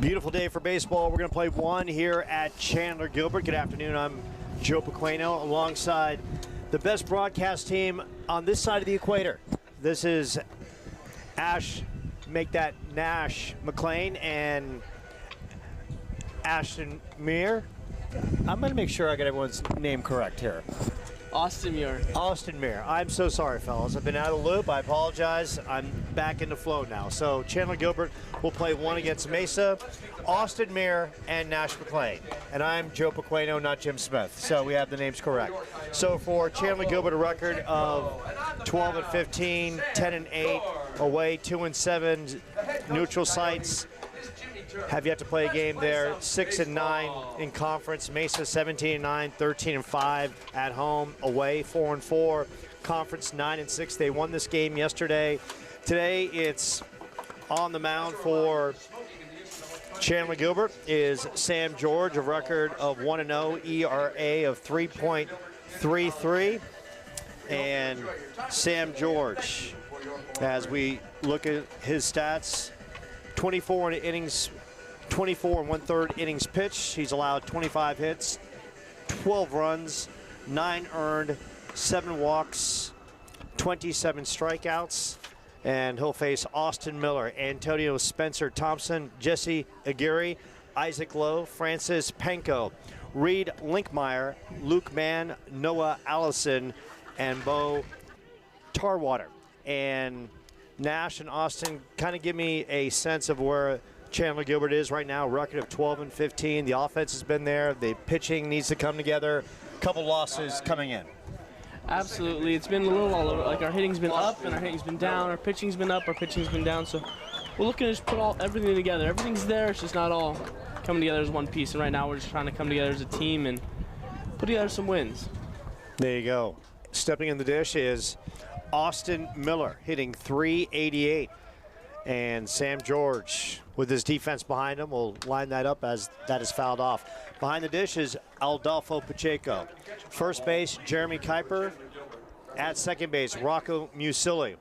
Beautiful day for baseball. We're going to play one here at Chandler Gilbert. Good afternoon. I'm Joe Pequeno alongside the best broadcast team on this side of the equator. This is Ash, make that Nash McLean, and Ashton Muir. I'm going to make sure I get everyone's name correct here. Austin Muir. Austin Muir. I'm so sorry, fellas. I've been out of the loop. I apologize. I'm back in the flow now. So Chandler Gilbert will play one against Mesa, Austin Muir, and Nash McLean. And I'm Joe Pequeno, not Jim Smith. So we have the names correct. So for Chandler Gilbert, a record of 12-15, 10-8, away 2-7, neutral sites. Have yet to play a game there. 6-9 in conference. Mesa 17-9, 13-5 at home. Away 4-4. Conference 9-6. They won this game yesterday. Today it's on the mound for Chandler Gilbert is Sam George, a record of 1-0, ERA of 3.33. And Sam George, as we look at his stats, 24 innings, 24 1/3 innings pitched. He's allowed 25 hits, 12 runs, 9 earned, 7 walks, 27 strikeouts. And he'll face Austin Miller, Antonio Spencer Thompson, Jesse Aguirre, Isaac Lowe, Francis Penko, Reed Linkmeyer, Luke Mann, Noah Allison, and Bo Tarwater. And Nash and Austin kind of give me a sense of where Chandler Gilbert is right now. Record of 12-15. The offense has been there. The pitching needs to come together. A couple losses coming in. Absolutely. It's been a little all over. Like, our hitting's been up and our hitting's been down. Our pitching's been up, our pitching's been down. So we're looking to just put everything together. Everything's there. It's just not all coming together as one piece. And right now we're just trying to come together as a team and put together some wins. There you go. Stepping in the dish is Austin Miller, hitting .388. And Sam George, with his defense behind him, will line that up as that is fouled off. Behind the dish is Aldolfo Pacheco. First base, Jeremy Kuiper. At second base, Rocco Musilli.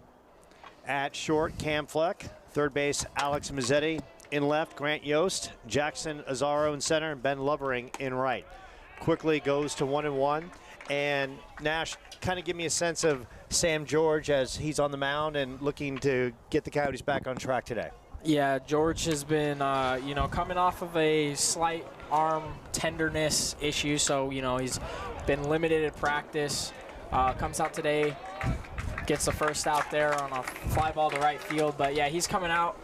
At short, Cam Fleck. Third base, Alex Mazzetti. In left, Grant Yost, Jackson Azaro in center, and Ben Lovering in right. Quickly goes to 1-1. And Nash, kind of give me a sense of Sam George as he's on the mound and looking to get the Coyotes back on track today. Yeah, George has been, coming off of a slight arm tenderness issue, so, he's been limited at practice. Comes out today, gets the first out there on a fly ball to right field, but yeah, he's coming out.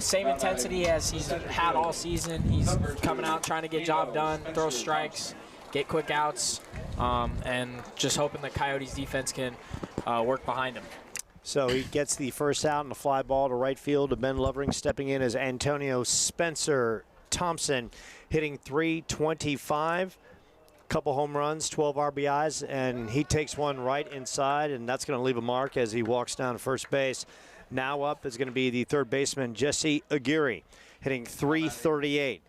Same intensity as he's had all season. He's coming out trying to get job done, throw strikes, get quick outs, and just hoping the Coyotes defense can work behind him. So he gets the first out and a fly ball to right field to Ben Lovering. Stepping in as Antonio Spencer Thompson, hitting .325. Couple home runs, 12 RBIs, and he takes one right inside, and that's going to leave a mark as he walks down first base. Now up is going to be the third baseman, Jesse Aguirre, hitting .338.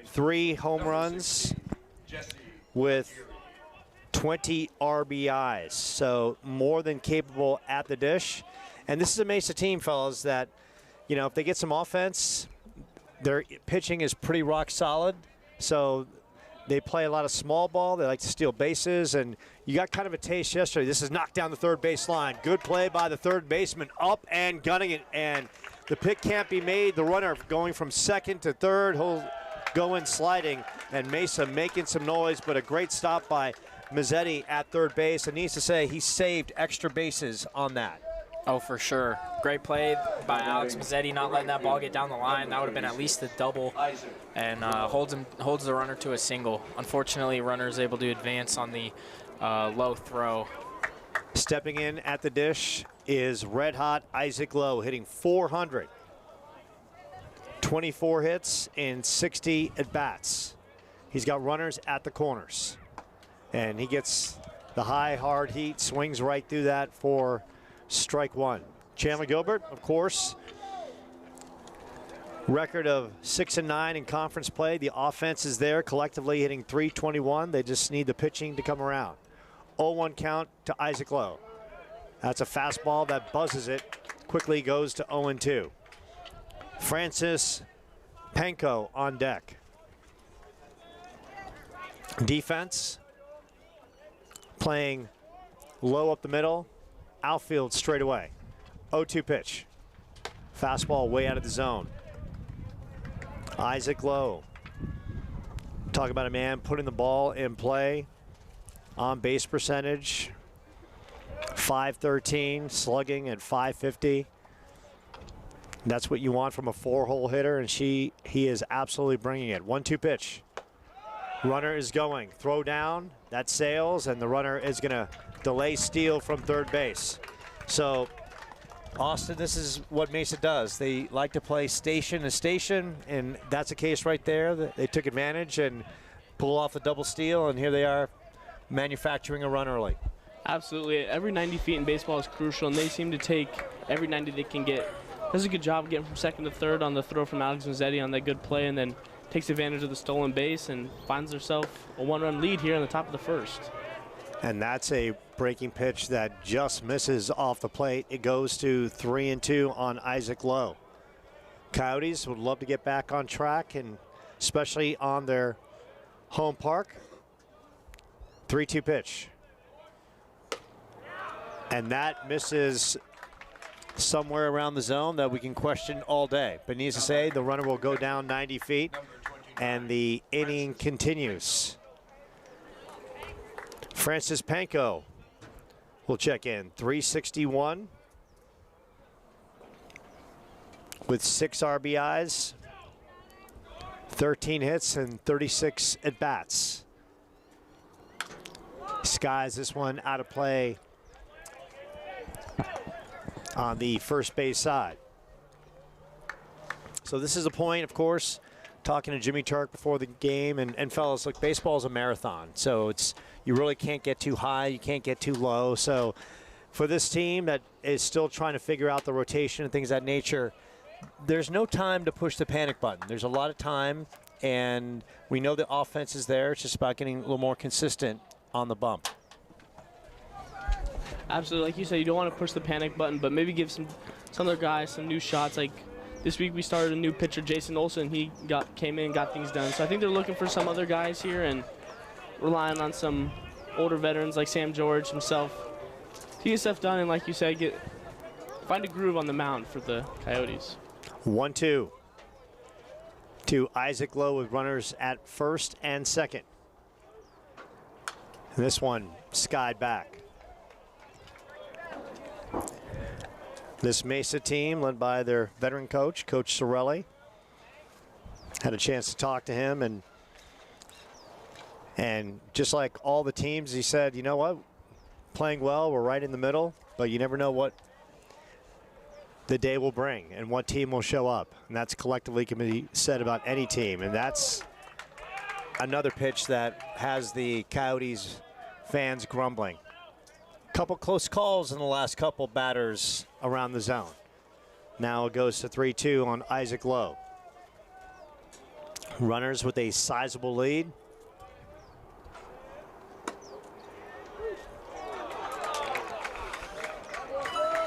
3 home runs with 20 RBIs, so more than capable at the dish. And this is a Mesa team, fellas, that, if they get some offense, their pitching is pretty rock solid. So they play a lot of small ball. They like to steal bases, and you got kind of a taste yesterday. This is knocked down the third base line. Good play by the third baseman, up and gunning it, and the pick can't be made. The runner going from second to third, he'll go in sliding, and Mesa making some noise, but a great stop by Mazzetti at third base. And needs to say he saved extra bases on that. Oh, for sure. Great play by Alex Mazzetti, not letting that ball get down the line. That would have been at least a double, and holds the runner to a single. Unfortunately, runner is able to advance on the low throw. Stepping in at the dish is red-hot Isaac Lowe, hitting .400. 24 hits in 60 at-bats. He's got runners at the corners. And he gets the high, hard heat, swings right through that for strike one. Chandler Gilbert, of course, record of 6-9 in conference play. The offense is there, collectively hitting .321. They just need the pitching to come around. 0-1 count to Isaac Lowe. That's a fastball that buzzes it. Quickly goes to 0-2. Francis Panko on deck. Defense playing low up the middle, outfield straight away. 0-2 pitch. Fastball way out of the zone. Isaac Lowe. Talk about a man putting the ball in play. On base percentage, .513, slugging at .550. That's what you want from a 4-hole hitter, and he is absolutely bringing it. 1-2 pitch. Runner is going. Throw down. That sails, and the runner is going to delay steal from third base. So, Austin, this is what Mesa does. They like to play station to station, and that's a case right there. They took advantage and pull off the double steal, and here they are manufacturing a run early. Absolutely. Every 90 feet in baseball is crucial, and they seem to take every 90 they can get. Does a good job getting from second to third on the throw from Alex Mazzetti on that good play, and then takes advantage of the stolen base and finds herself a 1-run lead here in the top of the first. And that's a breaking pitch that just misses off the plate. It goes to 3-2 on Isaac Lowe. Coyotes would love to get back on track, and especially on their home park. 3-2 pitch. And that misses somewhere around the zone that we can question all day. But needs to say, the runner will go down 90 feet, and the inning continues. Francis Panko will check in. 361 with 6 RBIs, 13 hits, and 36 at-bats. Skies this one out of play on the first base side. So this is a point, of course, talking to Jimmy Turk before the game, and fellas, look, baseball is a marathon, so you really can't get too high, you can't get too low. So for this team that is still trying to figure out the rotation and things of that nature, there's no time to push the panic button. There's a lot of time, and we know the offense is there. It's just about getting a little more consistent on the bump. Absolutely. Like you said, you don't want to push the panic button, but maybe give some other guys some new shots. Like this week we started a new pitcher, Jason Olsen. He came in and got things done. So I think they're looking for some other guys here and relying on some older veterans like Sam George himself to get stuff done, and like you said, find a groove on the mound for the Coyotes. 1-2 to Isaac Lowe with runners at first and second. And this one skied back. This Mesa team, led by their veteran coach, Coach Sorelli, had a chance to talk to him, and just like all the teams, he said, you know what, playing well, we're right in the middle, but you never know what the day will bring and what team will show up. And that's collectively can be said about any team. And that's another pitch that has the Coyotes fans grumbling. Couple close calls in the last couple batters around the zone. Now it goes to 3-2 on Isaac Lowe. Runners with a sizable lead.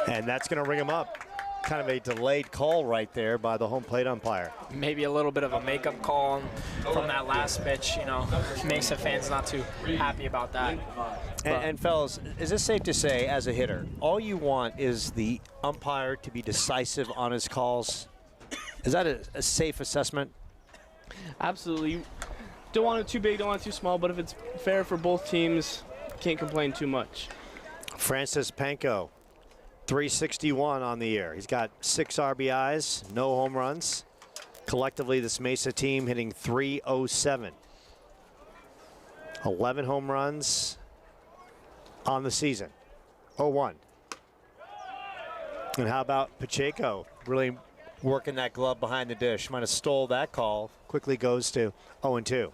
And that's going to ring him up. Kind of a delayed call right there by the home plate umpire. Maybe a little bit of a makeup call from that last pitch. You know, Mesa fans not too happy about that. And fellas, is it safe to say, as a hitter, all you want is the umpire to be decisive on his calls? Is that a safe assessment? Absolutely. Don't want it too big, don't want it too small, but if it's fair for both teams, can't complain too much. Francis Panko, 361 on the year. He's got 6 RBIs, no home runs. Collectively, this Mesa team hitting .307. 11 home runs on the season. 0-1. And how about Pacheco really working that glove behind the dish? Might have stole that call. Quickly goes to 0-2.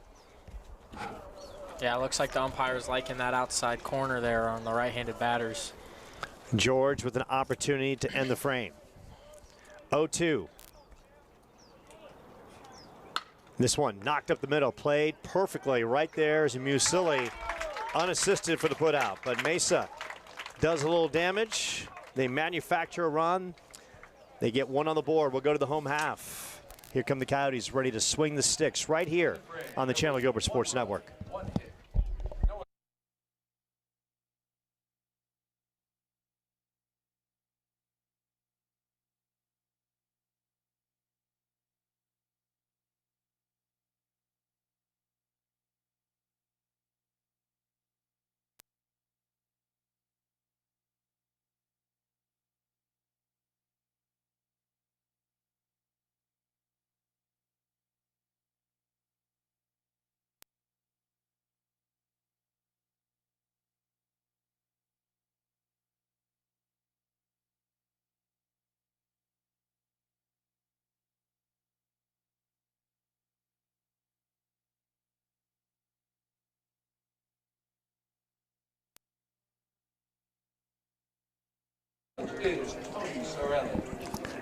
Yeah, it looks like the umpire's liking that outside corner there on the right-handed batters. George with an opportunity to end the frame. 0-2. This one knocked up the middle, played perfectly right there as Musili unassisted for the put out. But Mesa does a little damage. They manufacture a run. They get one on the board. We'll go to the home half. Here come the Coyotes ready to swing the sticks right here on the Chandler Gilbert Sports Network.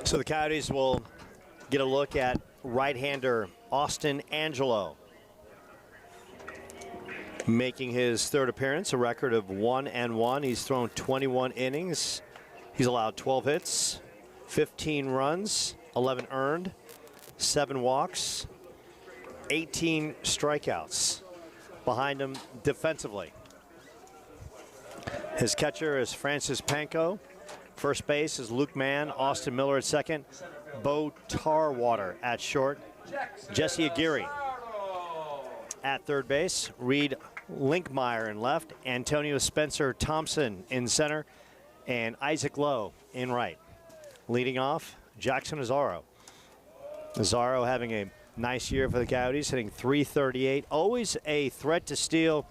So the Coyotes will get a look at right-hander Austin Angelo, making his third appearance, a record of 1-1. He's thrown 21 innings. He's allowed 12 hits, 15 runs, 11 earned, 7 walks, 18 strikeouts. Behind him defensively, his catcher is Francis Panko. First base is Luke Mann, Austin Miller at second, Bo Tarwater at short, Jesse Aguirre at third base, Reed Linkmeyer in left, Antonio Spencer Thompson in center, and Isaac Lowe in right. Leading off, Jackson Azaro. Azaro having a nice year for the Coyotes, hitting .338, always a threat to steal,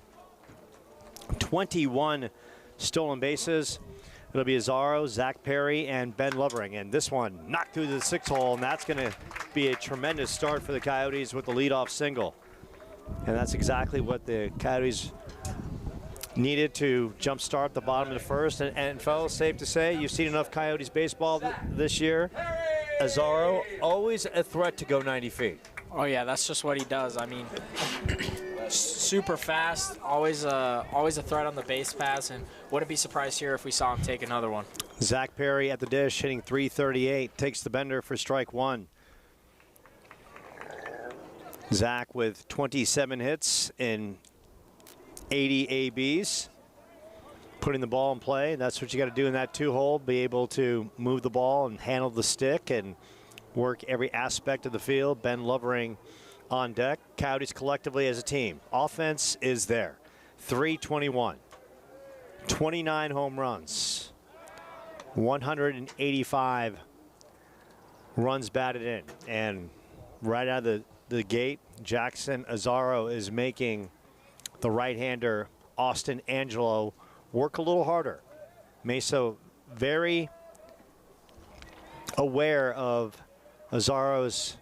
21 stolen bases. It'll be Azaro, Zach Perry, and Ben Lovering. And this one knocked through the 6 hole, and that's going to be a tremendous start for the Coyotes with the leadoff single. And that's exactly what the Coyotes needed to jumpstart the bottom of the first. And fellas, safe to say, you've seen enough Coyotes baseball this year. Azaro, always a threat to go 90 feet. Oh, yeah, that's just what he does. I mean, super fast, always a threat on the base paths, and wouldn't be surprised here if we saw him take another one. Zach Perry at the dish, hitting .338, takes the bender for strike one. Zach with 27 hits in 80 ABs, putting the ball in play. That's what you got to do in that 2-hole, be able to move the ball and handle the stick and work every aspect of the field. Ben Lovering on deck. Coyotes collectively as a team. Offense is there. .321. 29 home runs. 185 runs batted in. And right out of the gate, Jackson Azaro is making the right-hander Austin Angelo work a little harder. Mesa very aware of Azaro's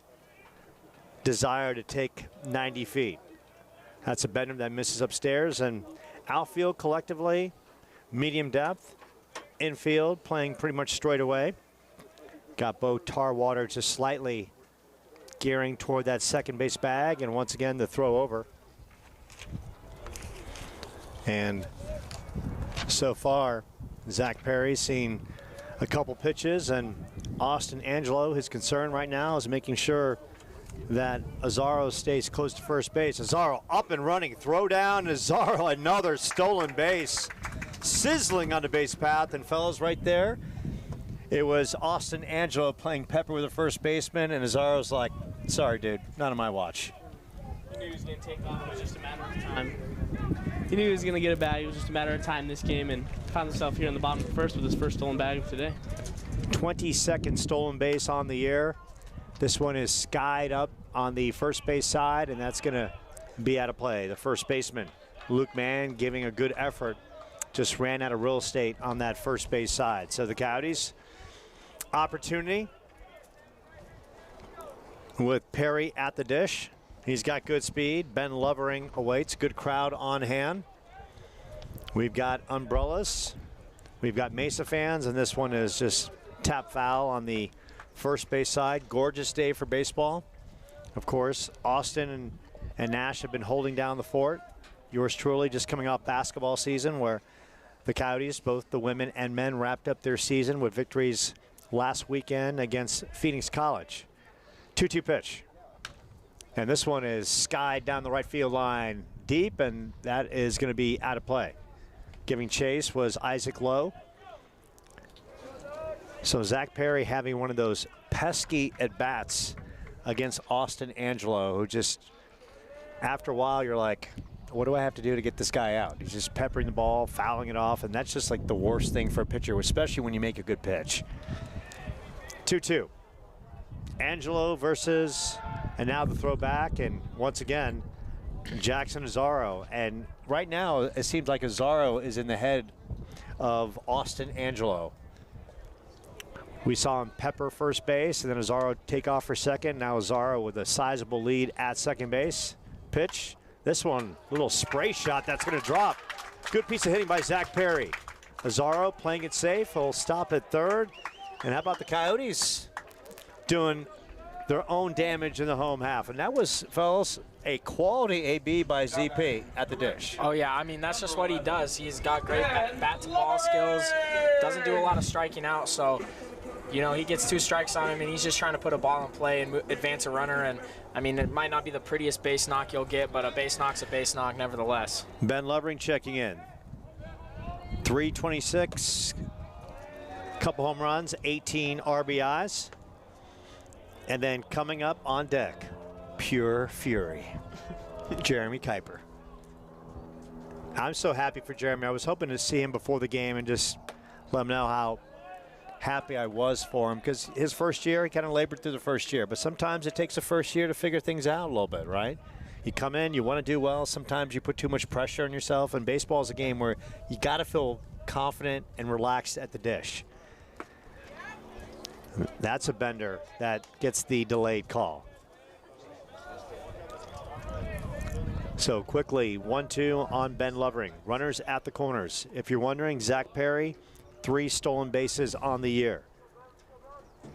desire to take 90 feet. That's a bender that misses upstairs, and outfield collectively, medium depth. Infield playing pretty much straight away. Got Bo Tarwater just slightly gearing toward that second base bag, and once again the throw over. And so far, Zach Perry's seen a couple pitches, and Austin Angelo, his concern right now is making sure that Azaro stays close to first base. Azaro up and running, throw down, Azaro another stolen base, sizzling on the base path, and fellas right there, it was Austin Angelo playing pepper with the first baseman, and Azaro's like, sorry dude, not on my watch. He knew he was going to take off, it was just a matter of time. He knew he was going to get a bag, it was just a matter of time this game, and found himself here in the bottom of the first with his first stolen bag of today. 22nd stolen base on the year. This one is skied up on the first base side, and that's going to be out of play. The first baseman, Luke Mann, giving a good effort, just ran out of real estate on that first base side. So the Coyotes, opportunity with Perry at the dish. He's got good speed. Ben Lovering awaits. Good crowd on hand. We've got umbrellas. We've got Mesa fans, and this one is just tap foul on the first base side. Gorgeous day for baseball. Of course, Austin and Nash have been holding down the fort. Yours truly just coming off basketball season where the Coyotes, both the women and men, wrapped up their season with victories last weekend against Phoenix College. 2-2 pitch. And this one is skied down the right field line deep, and that is going to be out of play. Giving chase was Isaac Lowe. So Zach Perry having one of those pesky at-bats against Austin Angelo, who just, after a while, you're like, what do I have to do to get this guy out? He's just peppering the ball, fouling it off, and that's just like the worst thing for a pitcher, especially when you make a good pitch. 2-2. Angelo versus, and now the throwback, and once again, Jackson Azaro. And right now, it seems like Azaro is in the head of Austin Angelo. We saw him pepper first base, and then Azaro take off for second. Now Azaro with a sizable lead at second base. Pitch. This one, little spray shot that's going to drop. Good piece of hitting by Zach Perry. Azaro playing it safe. He'll stop at third. And how about the Coyotes doing their own damage in the home half? And that was, fellas, a quality AB by ZP at the dish. Oh, yeah. I mean, that's just what he does. He's got great bat-to-ball skills. Doesn't do a lot of striking out, so you know, he gets 2 strikes on him, and he's just trying to put a ball in play and advance a runner. And, I mean, it might not be the prettiest base knock you'll get, but a base knock's a base knock nevertheless. Ben Lovering checking in. 326, couple home runs, 18 RBIs. And then coming up on deck, pure fury, Jeremy Kuiper. I'm so happy for Jeremy. I was hoping to see him before the game and just let him know how happy I was for him, because his first year, he kind of labored through the first year, but sometimes it takes the first year to figure things out a little bit, right? You come in, you want to do well. Sometimes you put too much pressure on yourself, and baseball is a game where you got to feel confident and relaxed at the dish. That's a bender that gets the delayed call. So quickly, 1-2 on Ben Lovering. Runners at the corners. If you're wondering, Zach Perry, 3 stolen bases on the year.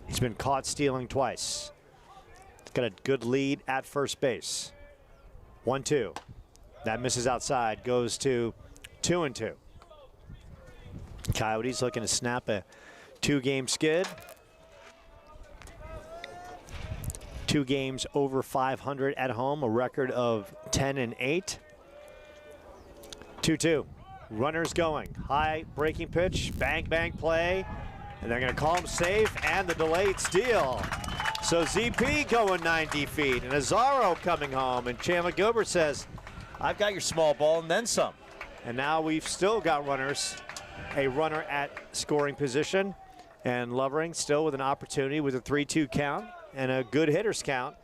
He's been caught stealing twice. He's got a good lead at first base. 1-2. That misses outside, goes to 2-2. Coyotes looking to snap a 2-game skid. 2 games over 500 at home, a record of 10-8. 2-2. Runners going. High breaking pitch, bang, bang play. And they're going to call him safe, and the delayed steal. So ZP going 90 feet, and Azaro coming home. And Chandler Gilbert says, I've got your small ball and then some. And now we've still got runners, a runner at scoring position. And Lovering still with an opportunity with a 3-2 count and a good hitters count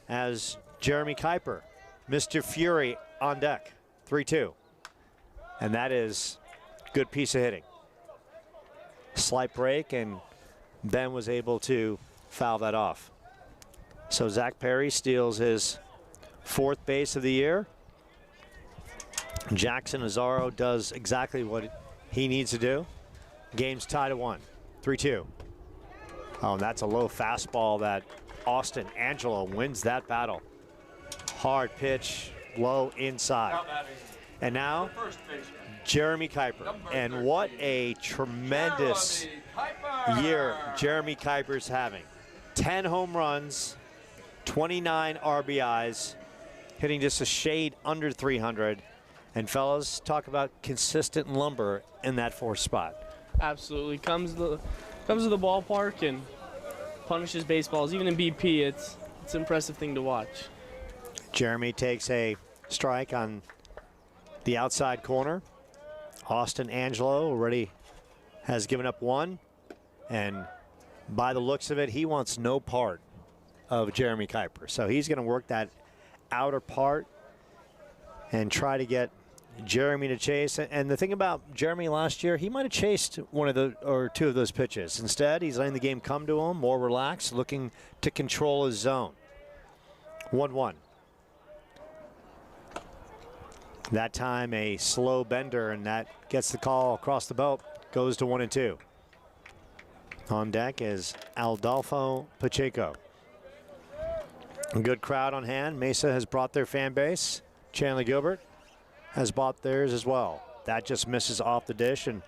as Jeremy Kuiper, Mr. Fury on deck, 3-2. And that is a good piece of hitting. Slight break, and Ben was able to foul that off. So Zach Perry steals his 4th base of the year. Jackson Azaro does exactly what he needs to do. Game's tied at 1, 3-2. Oh, and that's a low fastball that Austin Angelo wins that battle. Hard pitch, low inside. And now, Jeremy Kuiper. And what a tremendous year Jeremy Kuiper's having. 10 home runs, 29 RBIs, hitting just a shade under 300. And fellas, talk about consistent lumber in that 4th spot. Absolutely. Comes to the ballpark and punishes baseballs. Even in BP, it's an impressive thing to watch. Jeremy takes a strike on the outside corner. Austin Angelo already has given up 1. And by the looks of it, he wants no part of Jeremy Kuiper. So he's going to work that outer part and try to get Jeremy to chase. And the thing about Jeremy last year, he might have chased 1 or 2 of those pitches. Instead, he's letting the game come to him, more relaxed, looking to control his zone. 1-1. That time a slow bender, and that gets the call across the belt, goes to 1-2. On deck is Adolfo Pacheco. A good crowd on hand. Mesa has brought their fan base. Chandler Gilbert has bought theirs as well. That just misses off the dish, and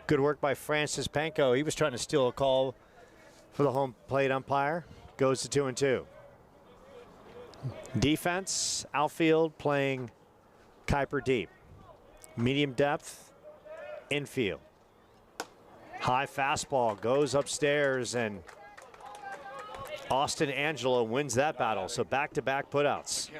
good work by Francis Panko. He was trying to steal a call for the home plate umpire. Goes to 2-2. Defense, outfield playing Kuiper deep. Medium depth, infield. High fastball goes upstairs, and Austin Angelo wins that battle. So back-to-back putouts.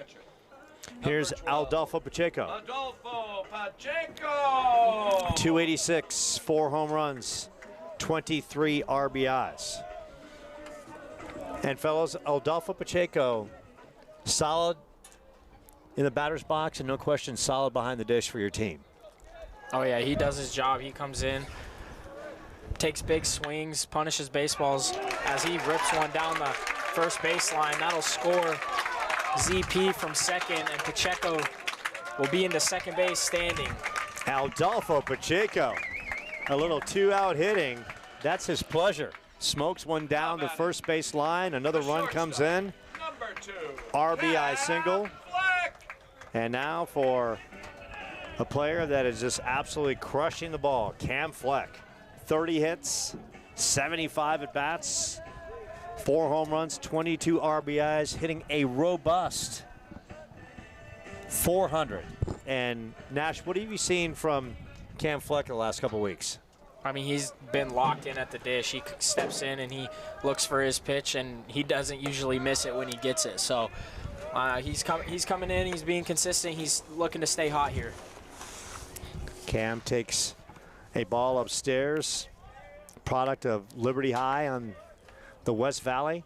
Here's Adolfo Pacheco. Adolfo Pacheco! 286, 4 home runs, 23 RBIs. And fellas, Adolfo Pacheco, solid in the batter's box, and no question solid behind the dish for your team. Oh yeah, he does his job. He comes in, takes big swings, punishes baseballs as he rips one down the first baseline. That'll score ZP from second, and Pacheco will be into second base standing. Adolfo Pacheco, a little 2-out hitting. That's his pleasure. Smokes one down the first base line. Another run comes in. Number 2. RBI single. And now for a player that is just absolutely crushing the ball, Cam Fleck. 30 hits, 75 at-bats, 4 home runs, 22 RBIs, hitting a robust 400. And Nash, what have you seen from Cam Fleck the last couple weeks? I mean, he's been locked in at the dish. He steps in and he looks for his pitch, and he doesn't usually miss it when he gets it. So he's coming in, he's being consistent, he's looking to stay hot here. Cam takes a ball upstairs, product of Liberty High on the West Valley.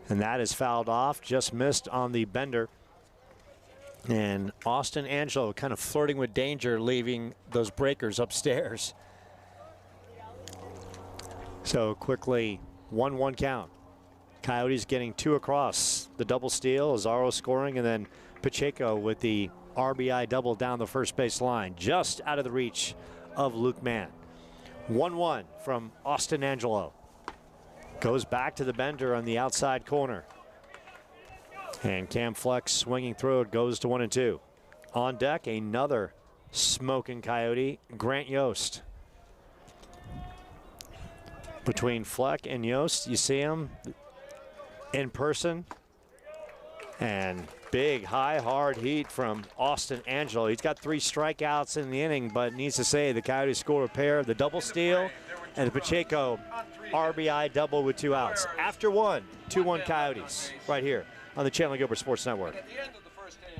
And that is fouled off, just missed on the bender. And Austin Angelo kind of flirting with danger, leaving those breakers upstairs. So quickly, 1-1 count. Coyotes getting 2 across. The double steal, Azaro scoring, and then Pacheco with the RBI double down the first base line, just out of the reach of Luke Mann. 1-1 from Austin Angelo. Goes back to the bender on the outside corner. And Cam Fleck swinging through it, goes to 1-2. On deck, another smoking Coyote, Grant Yost. Between Fleck and Yost, you see him in person. And big, high, hard heat from Austin Angelo. He's got 3 strikeouts in the inning, but needs to say the Coyotes score a pair, the double steal, and the Pacheco RBI double with 2 outs. After 1, 2-1 Coyotes right here on the Chandler Gilbert Sports Network. At the end of the first inning.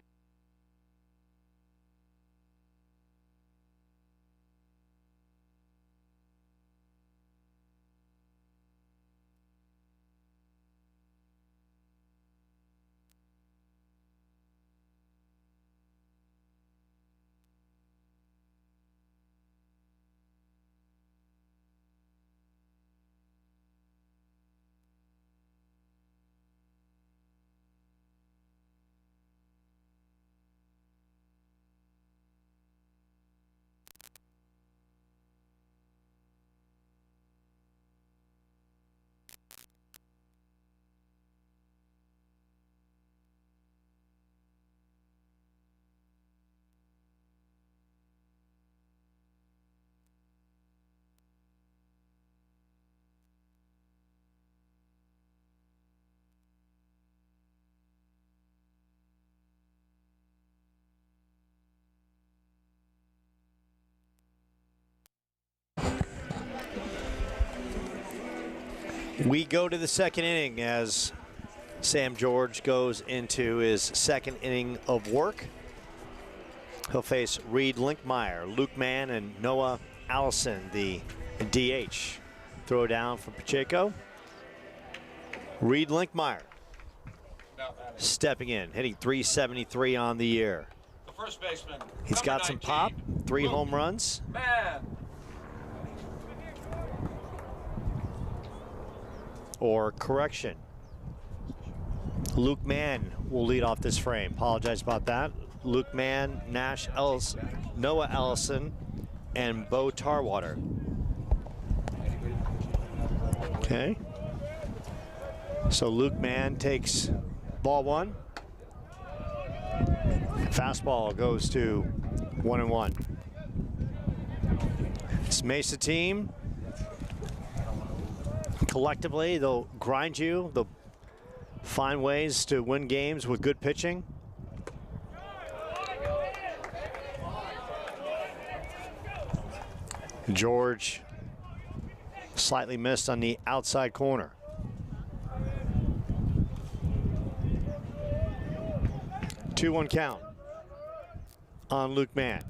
We go to the second inning as Sam George goes into his second inning of work. He'll face Reed Linkmeyer, Luke Mann, and Noah Allison, the DH. Throw down from Pacheco. Reed Linkmeyer stepping in, hitting .373 on the year. The first baseman. He's got some pop, 3 home runs. Man. Or correction, Luke Mann will lead off this frame. Apologize about that. Luke Mann, Nash Ellis, Noah Ellison, and Bo Tarwater. Okay. So Luke Mann takes ball 1. Fastball goes to 1-1. This Mesa team, collectively, they'll grind you, they'll find ways to win games with good pitching. George slightly missed on the outside corner. Two one count on Luke Mann.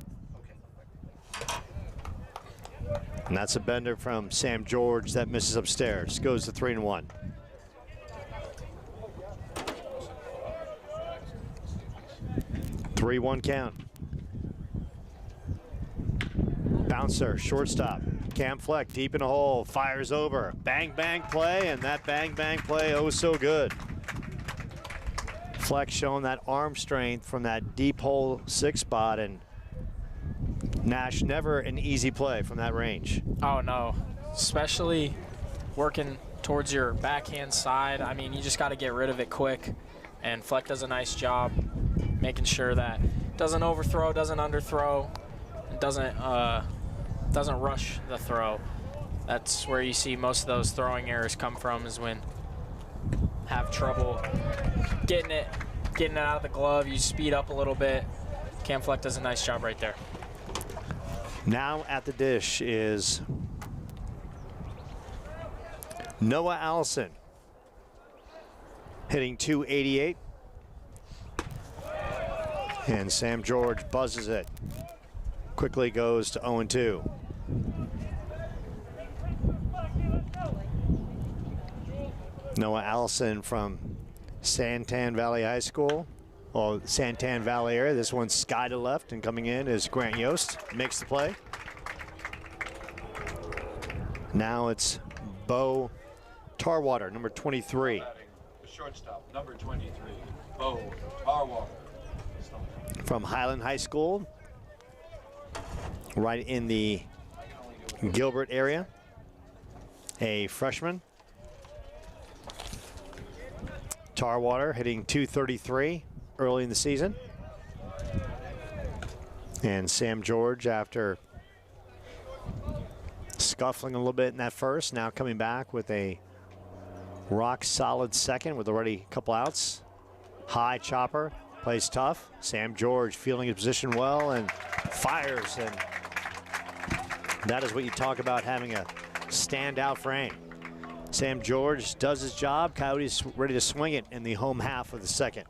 And that's a bender from Sam George that misses upstairs. Goes to 3-1. Three one count. Bouncer, shortstop. Cam Fleck deep in the hole, fires over. Bang, bang play, and that bang, bang play, oh so good. Fleck showing that arm strength from that deep hole 6 spot, and Nash, never an easy play from that range. Oh, no. Especially working towards your backhand side. I mean, you just got to get rid of it quick. And Fleck does a nice job making sure that doesn't overthrow, doesn't underthrow, and doesn't rush the throw. That's where you see most of those throwing errors come from, is when have trouble getting it out of the glove. You speed up a little bit. Cam Fleck does a nice job right there. Now at the dish is Noah Allison, hitting .288. And Sam George buzzes it. Quickly goes to 0-2. Noah Allison from Santan Valley High School. Well, Santan Valley area. This one's sky to left, and coming in is Grant Yost. Makes the play. Now it's Bo Tarwater, number 23. The shortstop, number 23, Bo Tarwater. From Highland High School, right in the Gilbert area. A freshman. Tarwater hitting .233 early in the season. And Sam George, after scuffling a little bit in that first, now coming back with a rock solid second with already a couple outs. High chopper, plays tough. Sam George feeling his position well and fires, and that is what you talk about, having a standout frame. Sam George does his job. Coyotes ready to swing it in the home half of the second.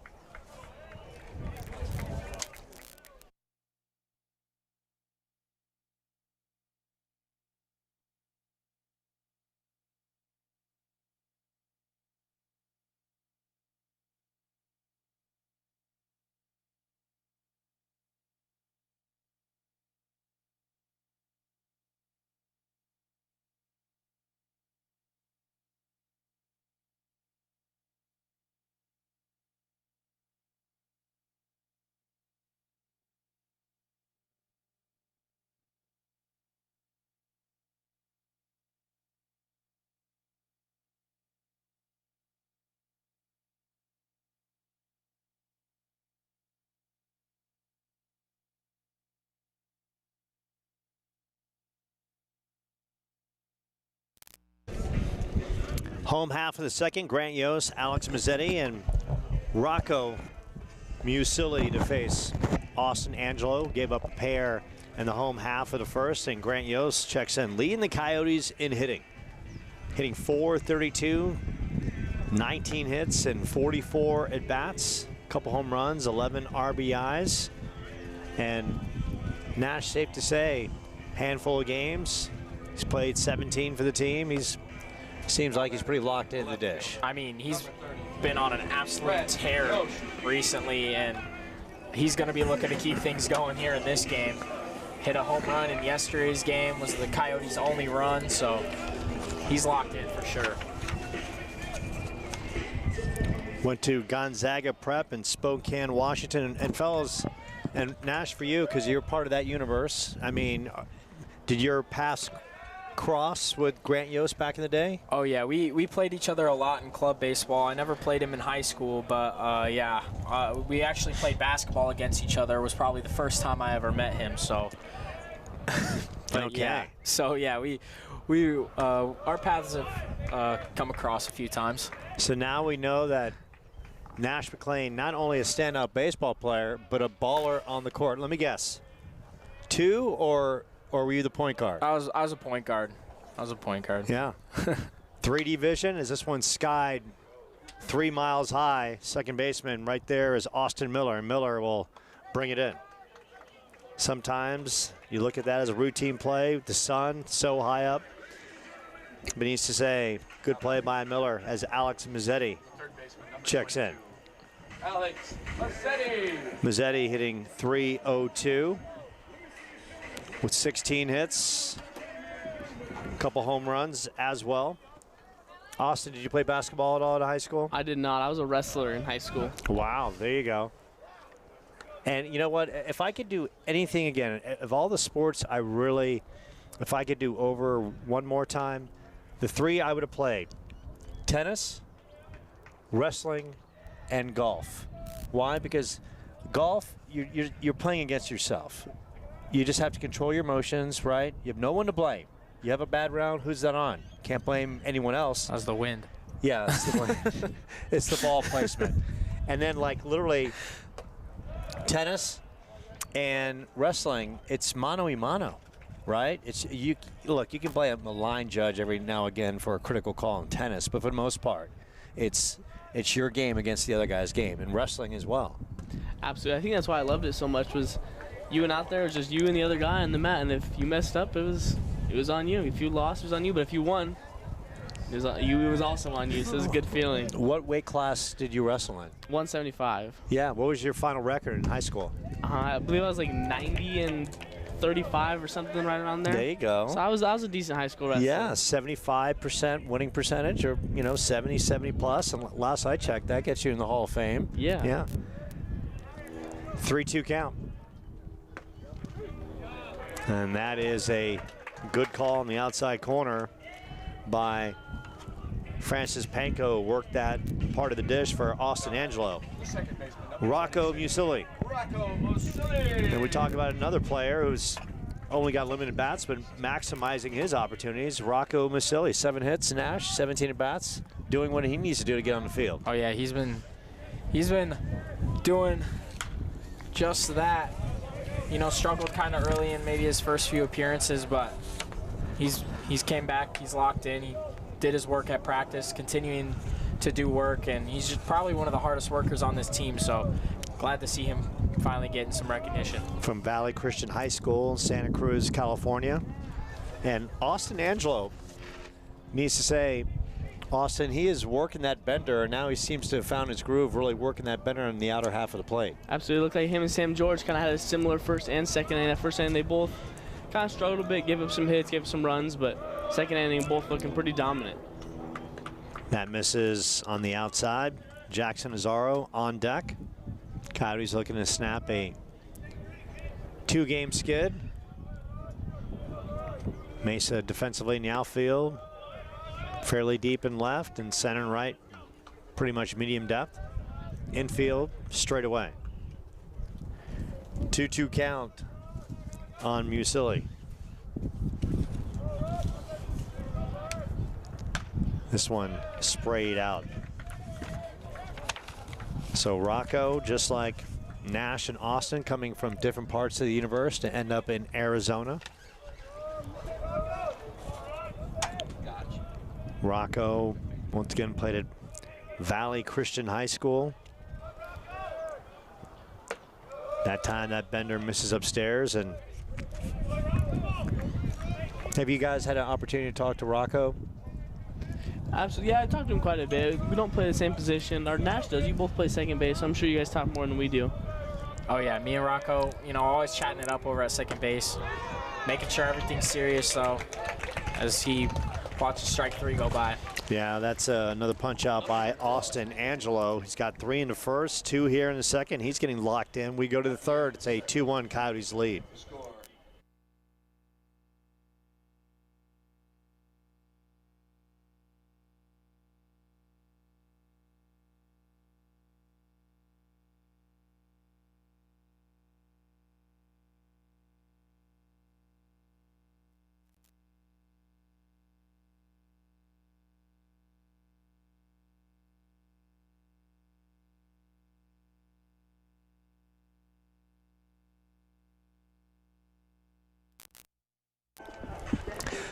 Home half of the second, Grant Yost, Alex Mazzetti, and Rocco Musili to face Austin Angelo. Gave up a pair in the home half of the first, and Grant Yost checks in, leading the Coyotes in hitting. Hitting .432, 19 hits and 44 at-bats. Couple home runs, 11 RBIs. And Nash, safe to say, handful of games. He's played 17 for the team. Seems like he's pretty locked in the dish. I mean, he's been on an absolute tear recently, and he's going to be looking to keep things going here in this game. Hit a home run in yesterday's game, was the Coyotes' only run, so he's locked in for sure. Went to Gonzaga Prep in Spokane, Washington. And fellas, and Nash, for you, because you're part of that universe, I mean, did your paths cross with Grant Yost back in the day? Oh yeah, we played each other a lot in club baseball. I never played him in high school, but we actually played basketball against each other. It was probably the first time I ever met him, so. But okay. Yeah, so yeah, our paths have come across a few times. So now we know that Nash McLean, not only a standout baseball player, but a baller on the court. Let me guess. 2 or were you the point guard? I was a point guard. Yeah. 3D vision, is this one skied 3 miles high? Second baseman right there is Austin Miller, and Miller will bring it in. Sometimes you look at that as a routine play with the sun so high up. But needs to say, good play by Miller as Alex Mazzetti checks in. Alex Mazzetti. Mazzetti hitting .302 with 16 hits, a couple home runs as well. Austin, did you play basketball at all in high school? I did not. I was a wrestler in high school. Wow, there you go. And you know what? If I could do anything again, of all the sports if I could do over one more time, the 3 I would have played: tennis, wrestling, and golf. Why? Because golf, you're playing against yourself. You just have to control your emotions, right? You have no one to blame. You have a bad round, who's that on? Can't blame anyone else. That's the wind. Yeah, that's the wind. It's the ball placement. And then, like, literally, tennis and wrestling, it's mano a mano, right? Look, you can play a line judge every now and again for a critical call in tennis, but for the most part, it's your game against the other guy's game, and wrestling as well. Absolutely. I think that's why I loved it so much, was you went out there, it was just you and the other guy on the mat, and if you messed up, it was on you. If you lost, it was on you, but if you won, it was also on you, so it was a good feeling. What weight class did you wrestle in? 175. Yeah, what was your final record in high school? I believe I was like 90 and 35 or something right around there. There you go. So I was a decent high school wrestler. Yeah, 75% winning percentage, or 70 plus. And last I checked, that gets you in the Hall of Fame. Yeah. Yeah. 3-2 count. And that is a good call on the outside corner by Francis Panko. Worked that part of the dish for Austin Angelo. The second baseman. Rocco Musili. Rocco Musili. And we talk about another player who's only got limited bats, but maximizing his opportunities. Rocco Musili, 7 hits, Nash, 17 at bats, doing what he needs to do to get on the field. Oh yeah, he's been doing just that. Struggled kind of early in maybe his first few appearances, but he's came back, he's locked in, he did his work at practice, continuing to do work, and he's just probably one of the hardest workers on this team, so glad to see him finally getting some recognition. From Valley Christian High School, Santa Cruz, California. And Austin Angelo needs to say, Austin, he is working that bender, and now he seems to have found his groove, really working that bender on the outer half of the plate. Absolutely. Looked like him and Sam George kind of had a similar first and second inning. At first inning, they both kind of struggled a bit, gave up some hits, gave up some runs, but second inning, both looking pretty dominant. That misses on the outside. Jackson Azaro on deck. Coyotes looking to snap a 2-game skid. Mesa defensively in the outfield, fairly deep in left, and center and right, pretty much medium depth. Infield, straight away. 2-2 count on Musili. This one sprayed out. So Rocco, just like Nash and Austin, coming from different parts of the universe to end up in Arizona. Rocco, once again, played at Valley Christian High School. That time that bender misses upstairs. And have you guys had an opportunity to talk to Rocco? Absolutely. Yeah, I talked to him quite a bit. We don't play the same position. Our Nash does. You both play second base, so I'm sure you guys talk more than we do. Oh yeah, me and Rocco, always chatting it up over at second base, making sure everything's serious, though, as he watches strike 3 go by. Yeah, that's another punch out by Austin Angelo. He's got 3 in the first, 2 here in the second. He's getting locked in. We go to the third. It's a 2-1 Coyotes lead.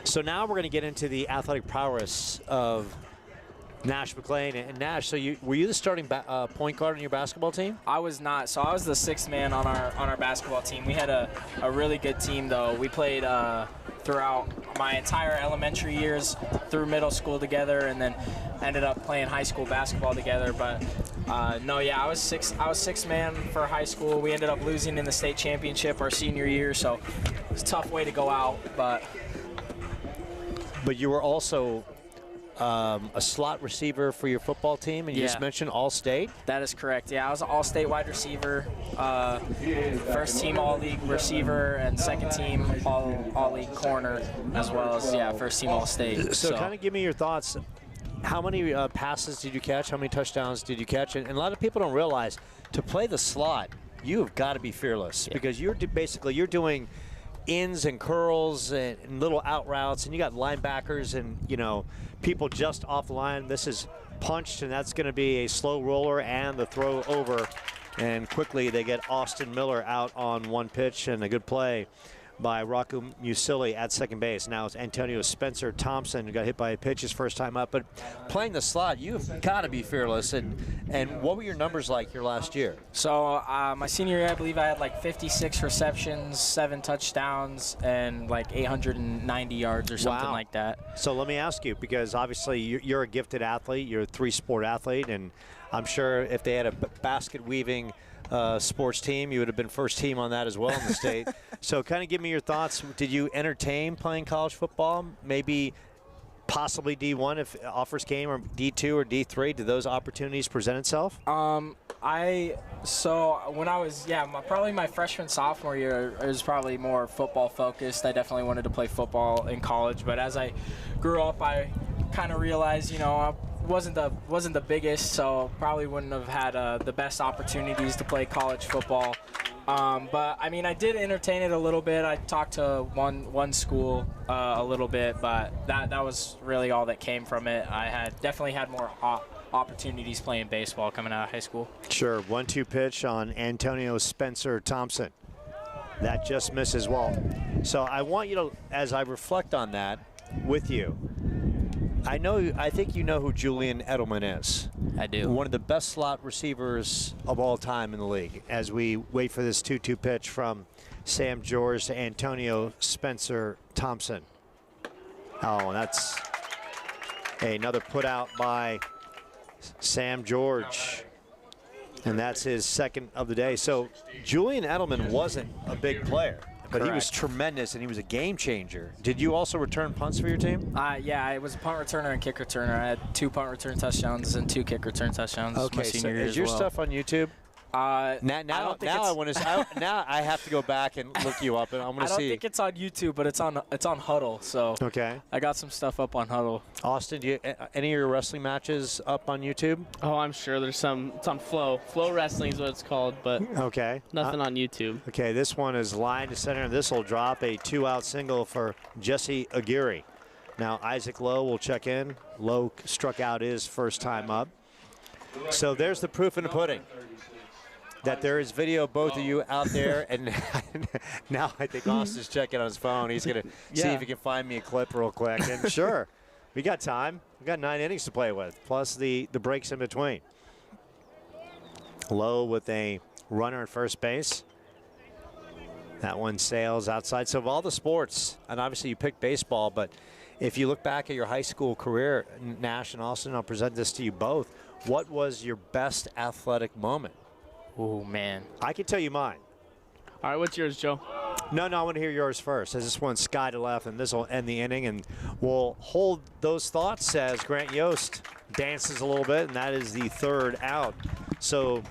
So now we're going to get into the athletic prowess of Nash McClain. And Nash, so were you the starting point guard on your basketball team? I was not. So I was the sixth man on our basketball team. We had a really good team, though. We played throughout my entire elementary years through middle school together, and then ended up playing high school basketball together. But no, yeah, I was sixth man for high school. We ended up losing in the state championship our senior year, so it's a tough way to go out. But you were also a slot receiver for your football team, and you just mentioned All-State? That is correct. Yeah, I was an All-State wide receiver, first team All-League receiver, and second team All-League corner, as well as, first team All-State. So kind of give me your thoughts. How many passes did you catch? How many touchdowns did you catch? And a lot of people don't realize, to play the slot, you have got to be fearless, because you're doing ins and curls and little out routes, and you got linebackers and people just off the line. This is punched, and that's going to be a slow roller and the throw over, and quickly they get Austin Miller out on one pitch, and a good play by Rocco Musili at second base. Now it's Antonio Spencer Thompson, who got hit by a pitch his first time up. But playing the slot, you've got to be fearless. And what were your numbers like your last year? So my senior year, I believe I had like 56 receptions, 7 touchdowns, and like 890 yards or something like that. So let me ask you, because obviously you're a gifted athlete, you're a 3-sport athlete, and I'm sure if they had a basket weaving sports team, you would have been first team on that as well in the state. So kind of give me your thoughts. Did you entertain playing college football? Maybe possibly D1 if offers came, or D2 or D3? Did those opportunities present itself? So when I was, probably my freshman, sophomore year, it was probably more football focused. I definitely wanted to play football in college, but as I grew up, I kind of realized, I wasn't the biggest, so probably wouldn't have had the best opportunities to play college football. But I mean, I did entertain it a little bit. I talked to one school a little bit, but that was really all that came from it. I definitely had more opportunities playing baseball coming out of high school. Sure. 1-2 pitch on Antonio Spencer Thompson. That just misses well. So I want you to, as I reflect on that with you, I think you know who Julian Edelman is. I do. One of the best slot receivers of all time in the league, as we wait for this 2-2 pitch from Sam George to Antonio Spencer Thompson. Oh, that's another put out by Sam George. And that's his second of the day. So Julian Edelman wasn't a big player, but he was tremendous, and he was a game changer. Did you also return punts for your team? Yeah, I was a punt returner and kick returner. I had 2 punt return touchdowns and 2 kick return touchdowns. Okay, my senior year is your stuff on YouTube? Now I have to go back and look you up, and I'm going to see. I don't think it's on YouTube, but it's on Huddle. So okay, I got some stuff up on Huddle. Austin, do you any of your wrestling matches up on YouTube? Oh, I'm sure there's some. It's on Flow. Flow Wrestling is what it's called, but nothing on YouTube. Okay, this one is line to center, and this will drop a 2-out single for Jesse Aguirre. Now Isaac Lowe will check in. Lowe struck out his first time up. So there's the proof in the pudding that there is video of both of you out there, and now I think Austin's checking on his phone. He's going to see if he can find me a clip real quick. And sure, we got time. We got 9 innings to play with, plus the breaks in between. Lowe with a runner at first base. That one sails outside. So of all the sports, and obviously you picked baseball, but if you look back at your high school career, Nash and Austin, I'll present this to you both. What was your best athletic moment? Oh, man. I can tell you mine. All right, what's yours, Joe? No, I want to hear yours first, as this one's sky to left, and this will end the inning. And we'll hold those thoughts as Grant Yost dances a little bit, and that is the 3rd out. So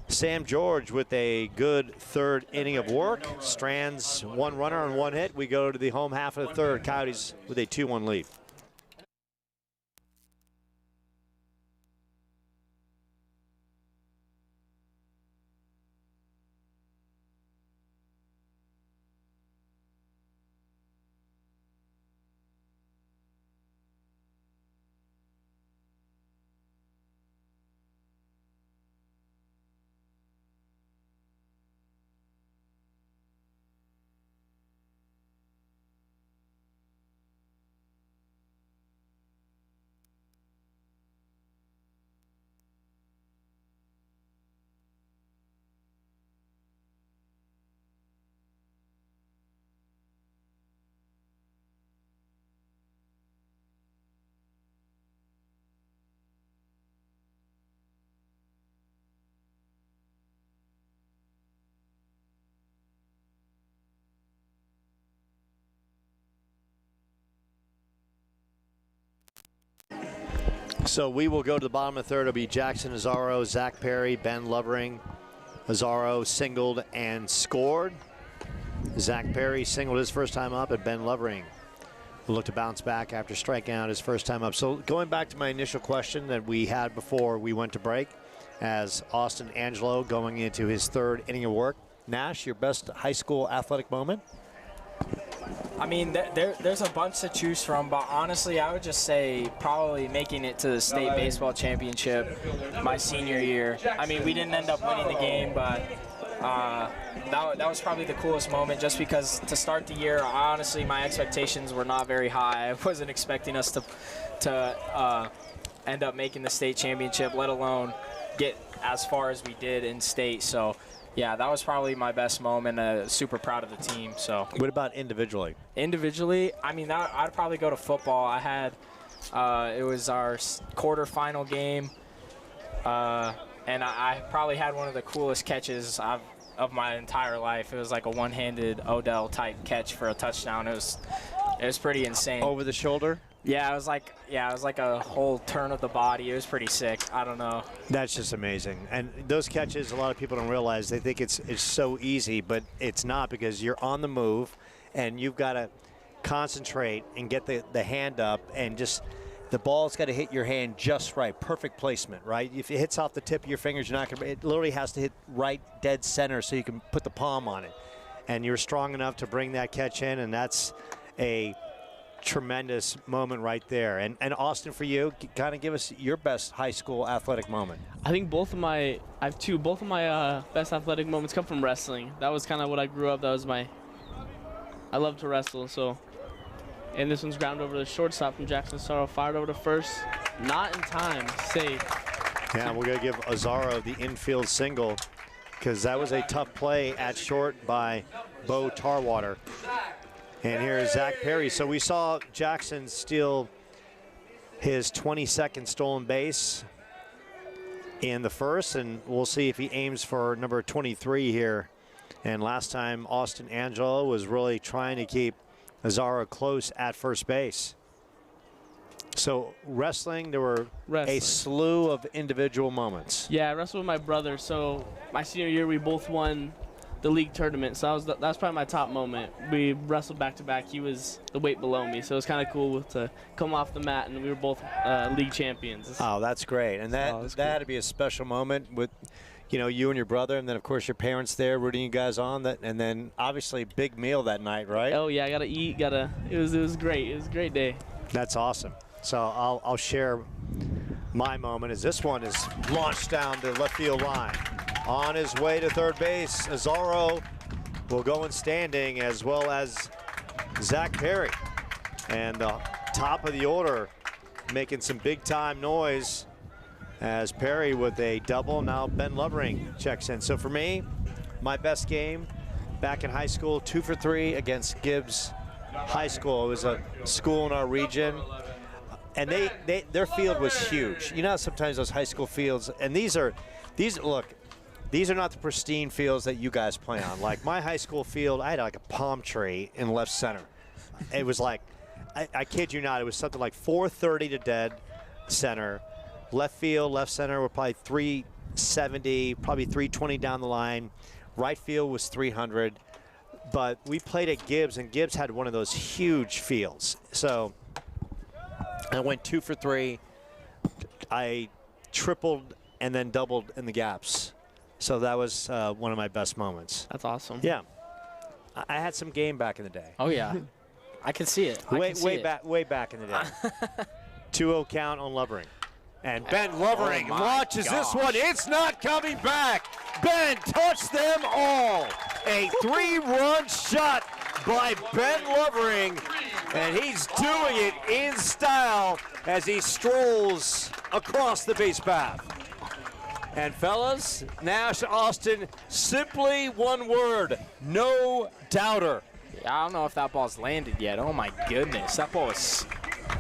Sam George with a good 3rd inning of work. Strands 1 runner and 1 hit. We go to the home half of the 3rd. Coyotes with a 2-1 lead. So we will go to the bottom of the third. It'll be Jackson Azaro, Zach Perry, Ben Lovering. Azaro singled and scored. Zach Perry singled his first time up, and Ben Lovering will look to bounce back after striking out his first time up. So going back to my initial question that we had before we went to break, as Austin Angelo going into his third inning of work. Nash, your best high school athletic moment? I mean, there's a bunch to choose from, but honestly, I would just say probably making it to the state baseball championship my senior year. I mean, we didn't end up winning the game, but that was probably the coolest moment, just because to start the year, honestly, my expectations were not very high. I wasn't expecting us to end up making the state championship, let alone get as far as we did in state. So yeah, that was probably my best moment. Super proud of the team. So what about individually? Individually, I mean, I'd probably go to football. I had it was our quarterfinal game, and I probably had one of the coolest catches of my entire life. It was like a one-handed Odell type catch for a touchdown. It was pretty insane. Over the shoulder? Yeah, it was like a whole turn of the body. It was pretty sick. I don't know. That's just amazing. And those catches, a lot of people don't realize. They think it's so easy, but it's not, because you're on the move and you've got to concentrate and get the hand up, and just the ball's got to hit your hand just right. Perfect placement, right? If it hits off the tip of your fingers, you're not going to. It literally has to hit right dead center so you can put the palm on it. And you're strong enough to bring that catch in, and that's a tremendous moment right there. And Austin, for you, kind of give us your best high school athletic moment. I think both of my best athletic moments come from wrestling. That was kind of what I grew up. I love to wrestle. So, and this one's ground over the shortstop from Jackson Azaro, fired over to first, not in time, safe. Yeah, we're gonna give Azaro the infield single, because that was a tough play at short by Bo Tarwater. And here's Zach Perry. So we saw Jackson steal his 22nd stolen base in the first, and we'll see if he aims for number 23 here. And last time, Austin Angelo was really trying to keep Azaro close at first base. So wrestling, there were a slew of individual moments. Yeah, I wrestled with my brother. So my senior year, we both won the league tournament. So that's probably my top moment. We wrestled back to back. He was the weight below me, so it was kind of cool to come off the mat, and we were both league champions. Oh, that's great. And that had to be a special moment with, you and your brother, and then of course your parents there rooting you guys on. And then obviously big meal that night, right? Oh yeah, I gotta eat. It was great. It was a great day. That's awesome. So I'll share my moment as this one is launched down the left field line. On his way to third base, Azaro will go in standing, as well as Zach Perry. And the top of the order making some big time noise as Perry with a double. Now Ben Lovering checks in. So for me, my best game back in high school, 2 for 3 against Gibbs High School. It was a school in our region, and their field was huge. You know, sometimes those high school fields, and these are not the pristine fields that you guys play on. Like my high school field, I had like a palm tree in left center. It was like, I kid you not, it was something like 430 to dead center. Left field, left center were probably 370, probably 320 down the line. Right field was 300. But we played at Gibbs, and Gibbs had one of those huge fields. So I went 2 for 3. I tripled and then doubled in the gaps. So that was one of my best moments. That's awesome. Yeah. I had some game back in the day. Oh, yeah. I can see it. Way back in the day. 2-0 count on Lovering. And Ben Lovering launches this one. It's not coming back. Ben touched them all. A 3-run shot by Ben Lovering. And he's doing it in style as he strolls across the base path. And fellas, Nash, Austin, simply one word: no doubter. Yeah, I don't know if that ball's landed yet. Oh my goodness, that ball was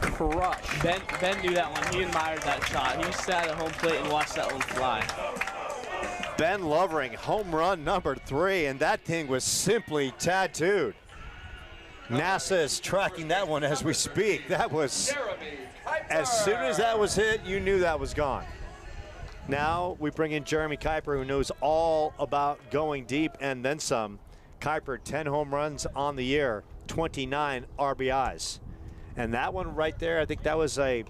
crushed. Ben knew that one. He admired that shot. He sat at home plate and watched that one fly. Ben Lovering, home run number 3, and that thing was simply tattooed. NASA is tracking that one as we speak. That was, as soon as that was hit, you knew that was gone. Now we bring in Jeremy Kuiper, who knows all about going deep and then some. Kuiper, 10 home runs on the year, 29 RBIs. And that one right there, I think that was a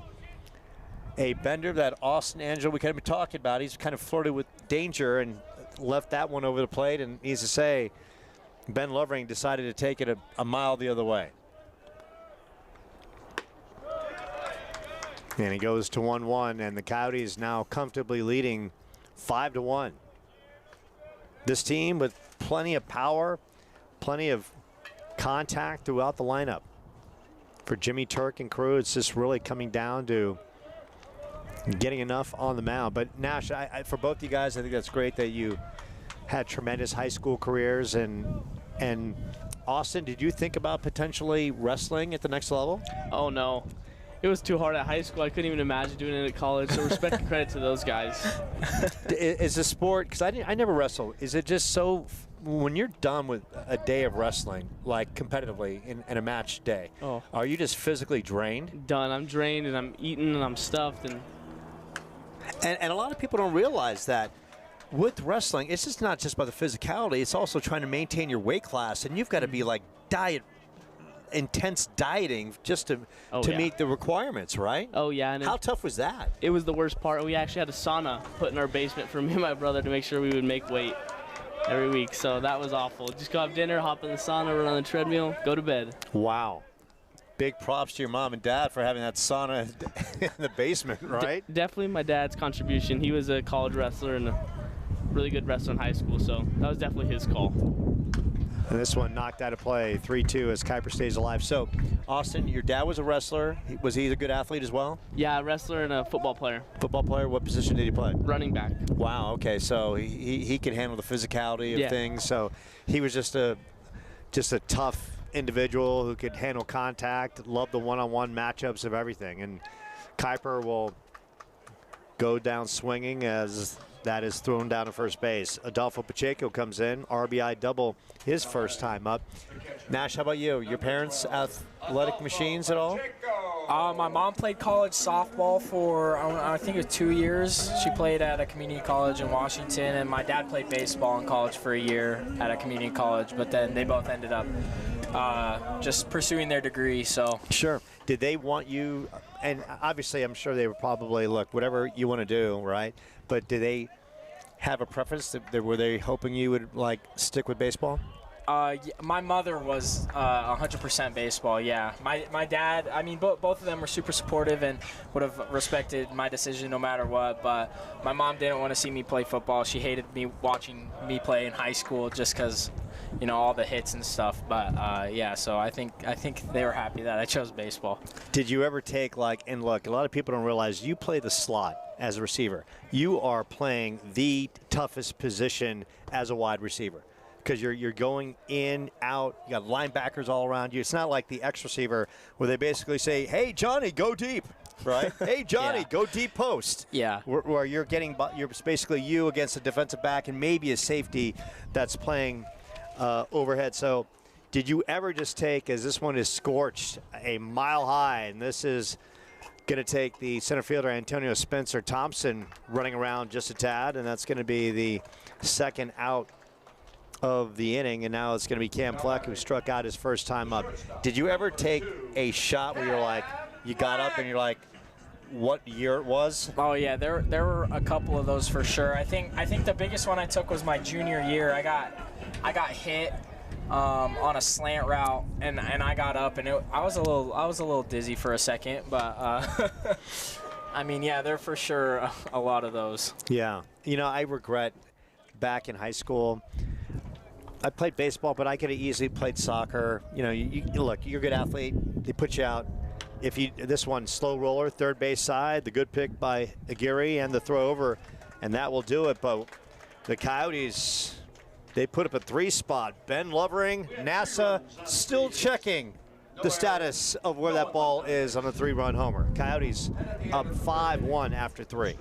bender that Austin Angelo, we kind of been talking about. He's kind of flirted with danger and left that one over the plate. And needs to say, Ben Lovering decided to take it a mile the other way. And he goes to 1-1, and the Coyotes now comfortably leading 5-1. This team with plenty of power, plenty of contact throughout the lineup. For Jimmy Turk and crew, it's just really coming down to getting enough on the mound. But Nash, for both you guys, I think that's great that you had tremendous high school careers. And Austin, did you think about potentially wrestling at the next level? Oh, no. It was too hard at high school. I couldn't even imagine doing it at college. So respect and credit to those guys. Is the sport, because I never wrestled, is it just so, when you're done with a day of wrestling, like competitively in a match day, are you just physically drained? Done. I'm drained and I'm eating and I'm stuffed. And a lot of people don't realize that with wrestling, it's just not just about the physicality. It's also trying to maintain your weight class, and you've got to be like intense dieting just to meet the requirements, right? Oh, yeah. And how tough was that? It was the worst part. We actually had a sauna put in our basement for me and my brother to make sure we would make weight every week. So that was awful. Just go have dinner, hop in the sauna, run on the treadmill, go to bed. Wow. Big props to your mom and dad for having that sauna in the basement, right? Definitely my dad's contribution. He was a college wrestler and a really good wrestler in high school, so that was definitely his call. And this one knocked out of play, 3-2 as Kuiper stays alive. So, Austin, your dad was a wrestler. Was he a good athlete as well? Yeah, a wrestler and a football player. Football player? What position did he play? Running back. Wow, okay. So he could handle the physicality of things. So he was just a tough individual who could handle contact, loved the one-on-one matchups of everything. And Kuiper will go down swinging as that is thrown down to first base. Adolfo Pacheco comes in, RBI double his first time up. Nash, how about you? Your parents athletic machines at all? My mom played college softball for, I think it was 2 years. She played at a community college in Washington, and my dad played baseball in college for a year at a community college, but then they both ended up just pursuing their degree. So sure. Did they want you, and obviously I'm sure they were probably, look, whatever you want to do, right? But did they have a preference? Were they hoping you would like stick with baseball? My mother was 100% baseball, yeah. My dad, I mean, both of them were super supportive and would have respected my decision no matter what, but my mom didn't want to see me play football. She hated me watching me play in high school just because, you know, all the hits and stuff. But, yeah, so I think they were happy that I chose baseball. Did you ever take, like, and look, a lot of people don't realize you play the slot as a receiver. You are playing the toughest position as a wide receiver, because you're going in, out, you got linebackers all around you. It's not like the X receiver where they basically say, hey, Johnny, go deep, right? Hey, Johnny, go deep post. Yeah. Where you're basically you against a defensive back and maybe a safety that's playing overhead. So did you ever just take, as this one is scorched, a mile high, and this is going to take the center fielder Antonio Spencer Thompson running around just a tad, and that's going to be the second out of the inning, and now it's going to be Cam Fleck, who struck out his first time up. Did you ever take a shot where you're like, you got up and you're like, what year it was? Oh yeah, there were a couple of those for sure. I think the biggest one I took was my junior year. I got hit on a slant route, and I got up, and I was a little dizzy for a second, but I mean, yeah, there for sure a lot of those. Yeah, you know, I regret back in high school, I played baseball, but I could have easily played soccer. You know, you look, you're a good athlete. They put you out. This one, slow roller, third base side, the good pick by Aguirre and the throw over, and that will do it. But the Coyotes, they put up a 3 spot. Ben Lovering, NASA still checking the status of where that ball is on a 3-run homer. Coyotes up 5-1 after 3.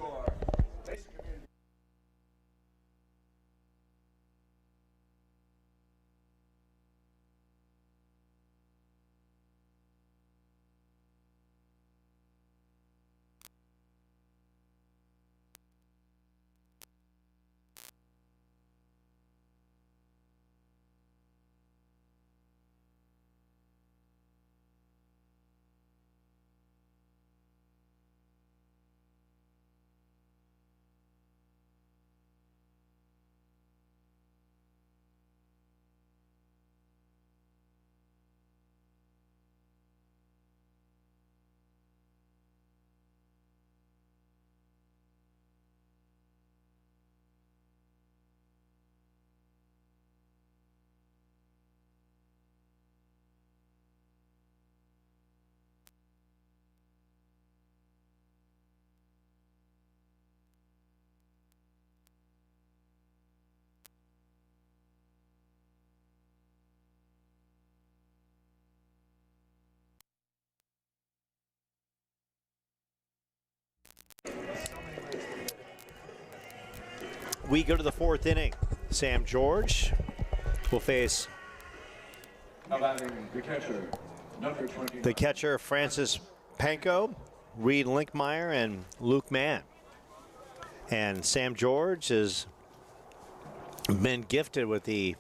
we go to the 4th inning. Sam George will face the catcher, Francis Panko, Reed Linkmeyer, and Luke Mann. And Sam George has been gifted with the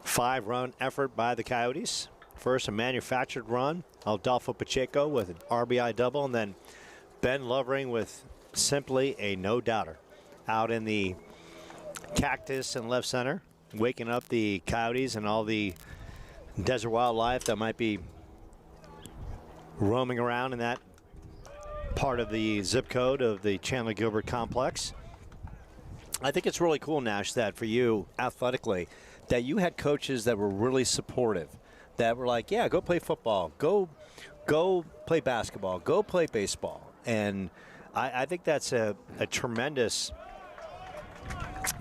5-run effort by the Coyotes. First, a manufactured run, Adolfo Pacheco with an RBI double, and then Ben Lovering with simply a no-doubter out in the cactus in left center, waking up the Coyotes and all the desert wildlife that might be roaming around in that part of the zip code of the Chandler Gilbert complex. I think it's really cool, Nash, that for you athletically, that you had coaches that were really supportive, that were like, yeah, go play football, go play basketball, go play baseball. And I think that's a tremendous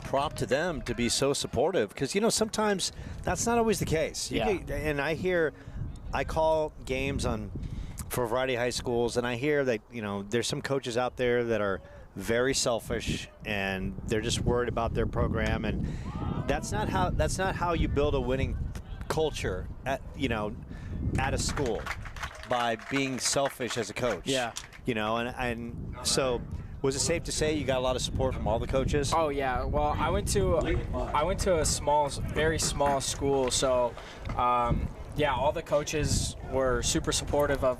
prop to them to be so supportive, because, you know, sometimes that's not always the case. And I call games for a variety of high schools, and I hear that, you know, there's some coaches out there that are very selfish and they're just worried about their program, and that's not how you build a winning culture at a school, by being selfish as a coach. Yeah. You know, and so was it safe to say you got a lot of support from all the coaches? Oh yeah. Well, I went to a very small school, so yeah, all the coaches were super supportive of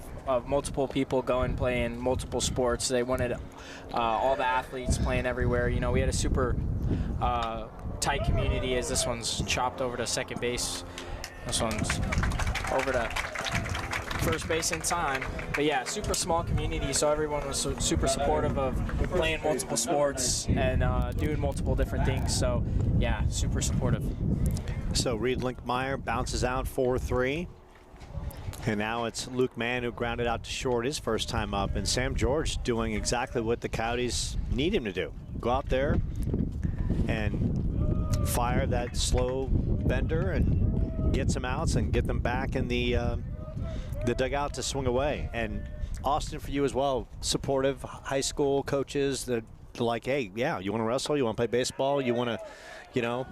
multiple people going playing multiple sports. They wanted all the athletes playing everywhere. You know, we had a super tight community, as this one's chopped over to second base. This one's over to first base in time. But yeah, super small community, so everyone was super supportive of playing multiple sports and doing multiple different things. So yeah, super supportive. So Reed Linkmeyer bounces out 4-3. And now it's Luke Mann who grounded out to short his first time up. And Sam George doing exactly what the Coyotes need him to do. Go out there and fire that slow bender and get some outs and get them back in the dugout to swing away. And Austin, for you as well, supportive high school coaches that are like, hey, yeah, you want to wrestle? You want to play baseball? You want to, you know,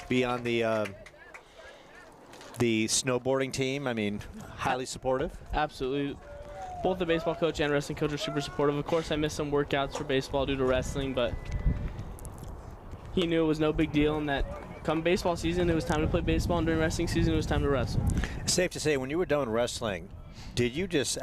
be on the snowboarding team? I mean, highly supportive. Absolutely. Both the baseball coach and wrestling coach are super supportive. Of course, I missed some workouts for baseball due to wrestling, but he knew it was no big deal, and that come baseball season, it was time to play baseball, and during wrestling season, it was time to wrestle. Safe to say, when you were done wrestling, did you just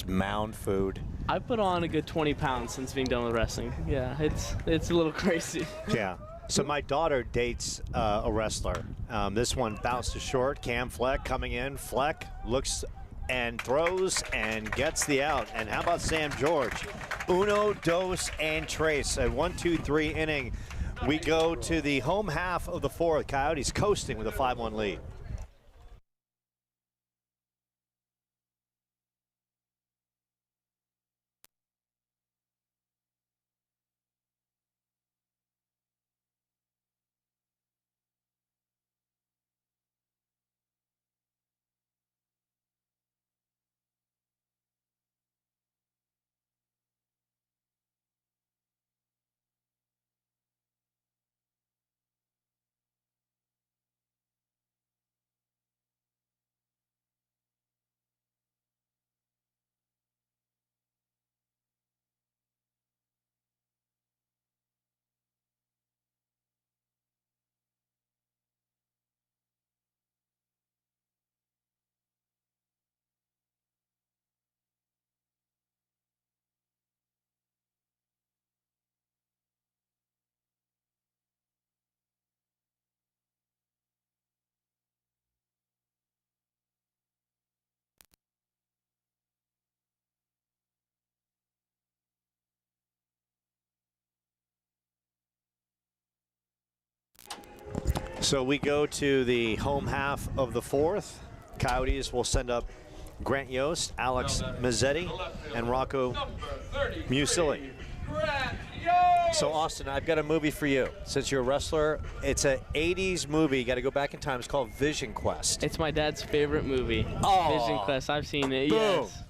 mound food? I put on a good 20 pounds since being done with wrestling. Yeah, it's a little crazy. Yeah. So my daughter dates a wrestler. This one bounced to short. Cam Fleck coming in. Fleck looks and throws and gets the out. And how about Sam George? Uno, dos, and tres. A 1-2-3 inning. We go to the home half of the 4th. Coyotes coasting with a 5-1 lead. So we go to the home half of the 4th. Coyotes will send up Grant Yost, Alex Mazzetti, and Rocco Musili. So Austin, I've got a movie for you. Since you're a wrestler, it's an 80s movie. You got to go back in time. It's called Vision Quest. It's my dad's favorite movie. Oh. Vision Quest. I've seen it. Boom. Yes.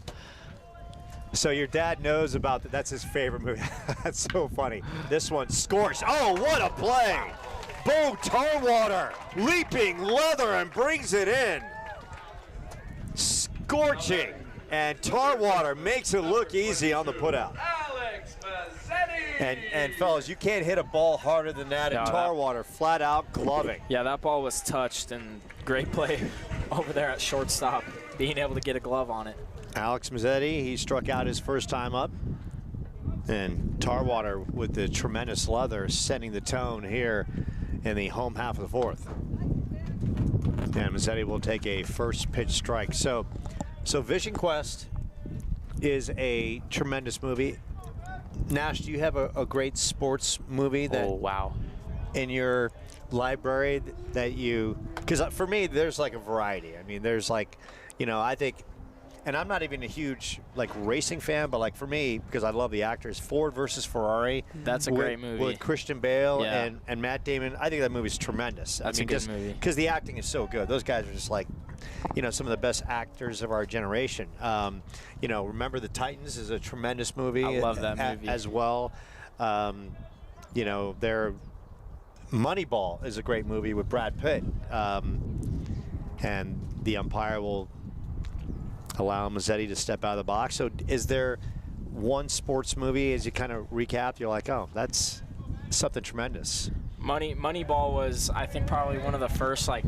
So your dad knows about that. That's his favorite movie. That's so funny. This one, Scorched. Oh, what a play! Bo Tarwater leaping leather and brings it in. Scorching. And Tarwater makes it look easy on the putout. And fellas, you can't hit a ball harder than that. And Tarwater flat out gloving. Yeah, that ball was touched, and great play over there at shortstop, being able to get a glove on it. Alex Mazzetti, he struck out his first time up. And Tarwater with the tremendous leather setting the tone here in the home half of the fourth. And Mazzetti will take a first pitch strike. So Vision Quest is a tremendous movie. Nash, do you have a great sports movie that in your library that you, because for me there's like a variety. I mean, there's like, you know, I think, and I'm not even a huge like racing fan, but like for me, because I love the actors, Ford versus Ferrari. That's a great movie. With Christian Bale and Matt Damon. I think that movie's tremendous. That's I mean, a good movie. Because the acting is so good. Those guys are just like, you know, some of the best actors of our generation. You know, Remember the Titans is a tremendous movie. I love that movie as well. You know, Moneyball is a great movie with Brad Pitt. And the umpire will allow Mazzetti to step out of the box. So is there one sports movie, as you kind of recap, you're like, oh, that's something tremendous? Moneyball was, I think, probably one of the first, like,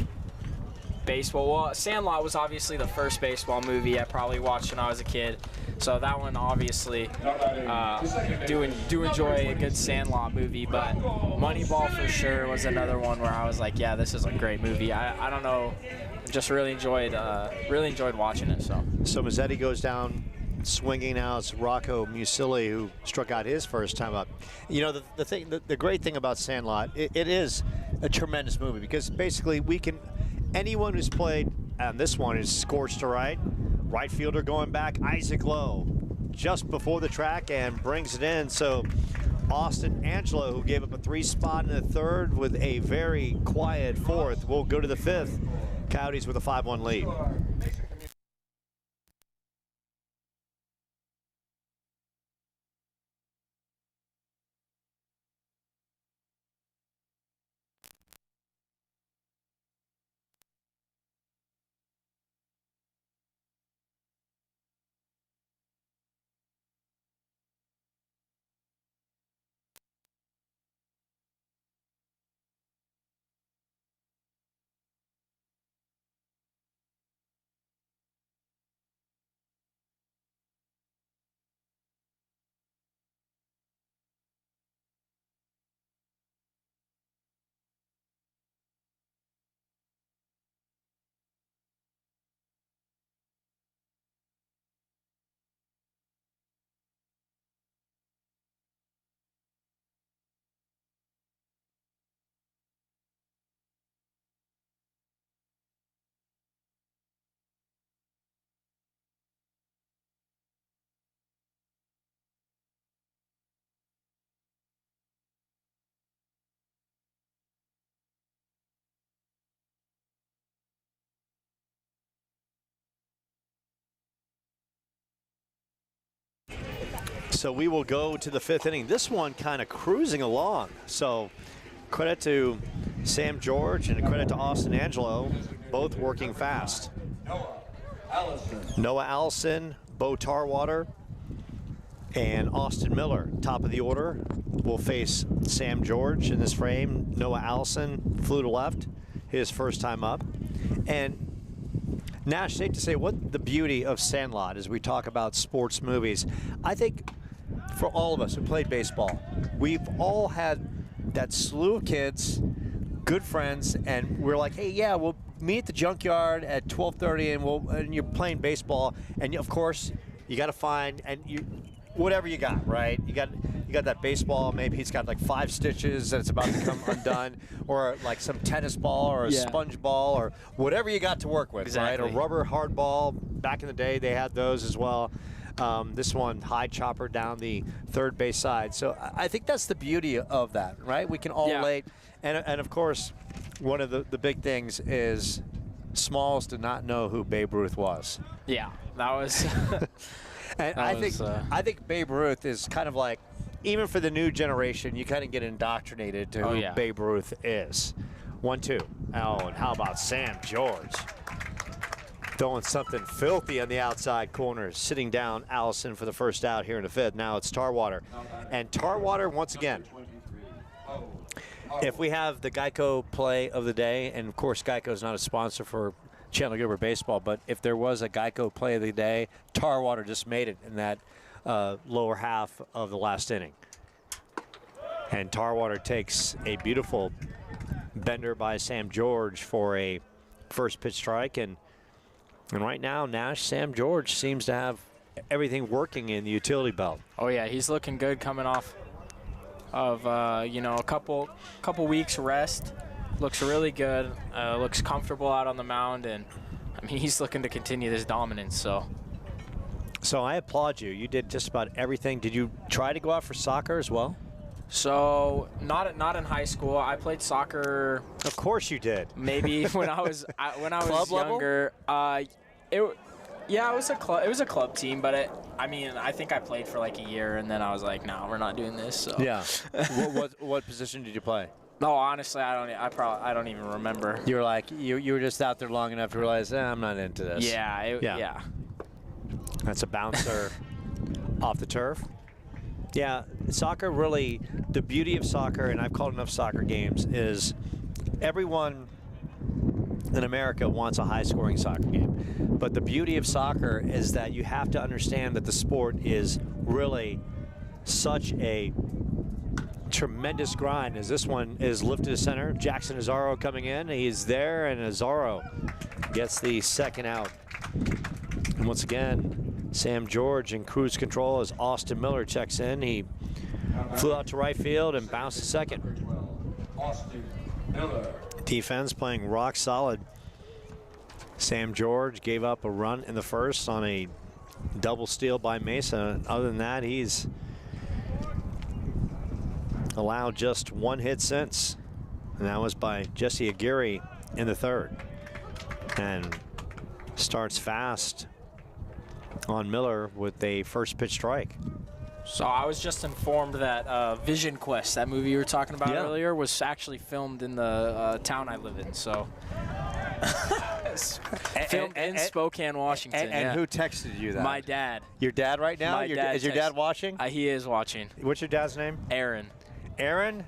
baseball. Well, Sandlot was obviously the first baseball movie I probably watched when I was a kid. So that one, obviously, do enjoy a good Sandlot movie. But Moneyball for sure was another one where I was like, yeah, this is a great movie. I don't know, just really enjoyed watching it. So Mazzetti goes down swinging now. It's Rocco Musili who struck out his first time up. You know, the great thing about Sandlot, it is a tremendous movie because basically anyone who's played, and this one is scorched to right fielder going back, Isaac Lowe, just before the track and brings it in. So Austin Angelo, who gave up a 3 spot in the third with a very quiet fourth, will go to the fifth. Coyotes with a 5-1 lead. So we will go to the fifth inning. This one kind of cruising along. So credit to Sam George and credit to Austin Angelo, both working fast. Noah Allison, Bo Tarwater, and Austin Miller, top of the order, will face Sam George in this frame. Noah Allison flew to left, his first time up. And Nash, safe to say, what the beauty of Sandlot as we talk about sports movies, I think for all of us who played baseball, we've all had that slew of kids, good friends, and we're like, hey, yeah, we'll meet at the junkyard at 12:30, and you're playing baseball, and of course you got to find whatever you got, right? You got that baseball. Maybe he's got like 5 stitches and it's about to come undone, or like some tennis ball or a sponge ball or whatever you got to work with, right? A rubber hard ball. Back in the day, they had those as well. This one, high chopper down the third base side. So I think that's the beauty of that, right? We can all relate. And of course, one of the big things is Smalls did not know who Babe Ruth was. Yeah, that was And I think Babe Ruth is kind of like, even for the new generation, you kind of get indoctrinated to who Babe Ruth is. 1-2. Oh, and how about Sam George? Throwing something filthy on the outside corner, sitting down Allison for the first out here in the fifth. Now it's Tarwater. And Tarwater, once again, if we have the Geico play of the day, and of course Geico is not a sponsor for Chandler Gilbert baseball, but if there was a Geico play of the day, Tarwater just made it in that lower half of the last inning. And Tarwater takes a beautiful bender by Sam George for a first pitch strike, and right now Sam George seems to have everything working in the utility belt. Oh yeah, he's looking good coming off of a couple weeks rest. Looks really good. Looks comfortable out on the mound, and I mean he's looking to continue this dominance. So I applaud you. You did just about everything. Did you try to go out for soccer as well? So not in high school. I played soccer. Of course you did. Maybe when I was Club younger. It was a club team, but I think I played for like a year, and then I was like, no, we're not doing this. So. Yeah. what position did you play? No, honestly, I don't even remember. You were like you were just out there long enough to realize I'm not into this. Yeah. That's a bouncer off the turf. Yeah, soccer really, the beauty of soccer, and I've called enough soccer games, is everyone in America wants a high-scoring soccer game. But the beauty of soccer is that you have to understand that the sport is really such a tremendous grind, as this one is lifted to center. Jackson Azaro coming in. He's there, and Azaro gets the second out. And once again, Sam George in cruise control as Austin Miller checks in. He flew out to right field and bounced to second. Austin Miller. Defense playing rock solid. Sam George gave up a run in the first on a double steal by Mesa. Other than that, he's allowed just one hit since, and that was by Jesse Aguirre in the third. And starts fast on Miller with a first pitch strike. So I was just informed that Vision Quest, that movie you were talking about earlier, was actually filmed in the town I live in. So filmed in Spokane, Washington. And who texted you that? My dad. Your dad right now? My dad is your dad watching? He is watching. What's your dad's name? Aaron. Aaron?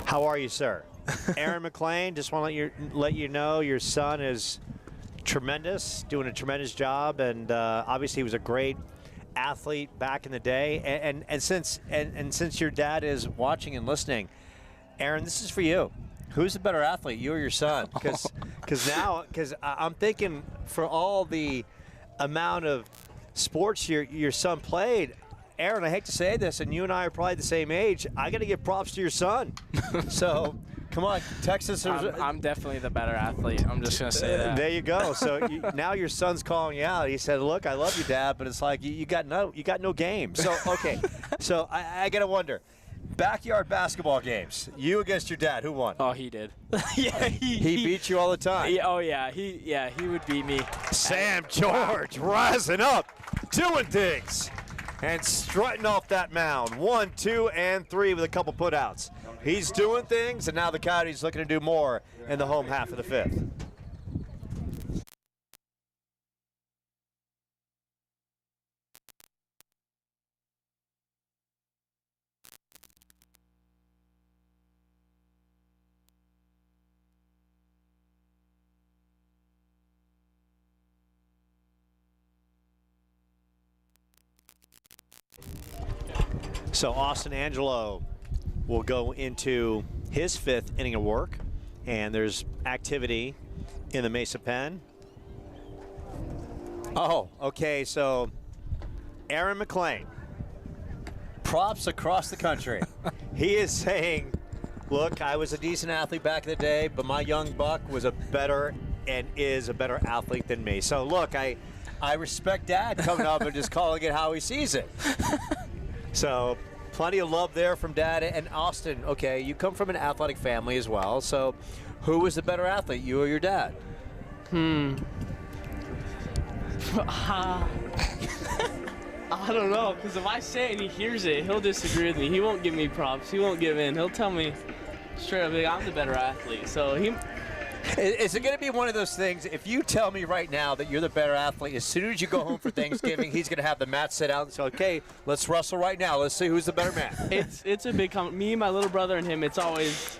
How are you, sir? Aaron McLean, just want to let you know your son is tremendous, doing a tremendous job, and obviously he was a great athlete back in the day. And since your dad is watching and listening, Aaron, this is for you. Who's the better athlete, you or your son? Because I'm thinking for all the amount of sports your son played, Aaron, I hate to say this, and you and I are probably the same age, I got to give props to your son. So, come on, Texas. I'm definitely the better athlete. I'm just going to say that. There you go. So now your son's calling you out. He said, look, I love you, Dad, but it's like you got no game. So, okay. So I got to wonder. Backyard basketball games. You against your dad. Who won? Oh, he did. He beat you all the time. He would beat me. Sam George rising up, doing things, and strutting off that mound. 1, 2, and 3 with a couple putouts. He's doing things, and now the Coyotes looking to do more in the home half of the fifth. So Austin Angelo will go into his 5th inning of work, and there's activity in the Mesa pen. Oh, okay, so Aaron McLean, props across the country. He is saying, look, I was a decent athlete back in the day, but my young buck was a better and is a better athlete than me. So look, I respect Dad coming up and just calling it how he sees it. So plenty of love there from Dad. And Austin, okay, you come from an athletic family as well. So who was the better athlete, you or your dad? I don't know, because if I say it and he hears it, he'll disagree with me. He won't give me props. He won't give in. He'll tell me straight up, like, I'm the better athlete. So he. Is it going to be one of those things, if you tell me right now that you're the better athlete, as soon as you go home for Thanksgiving, he's going to have the mat set out and say, okay, let's wrestle right now. Let's see who's the better man. It's a big me, my little brother, and him. It's always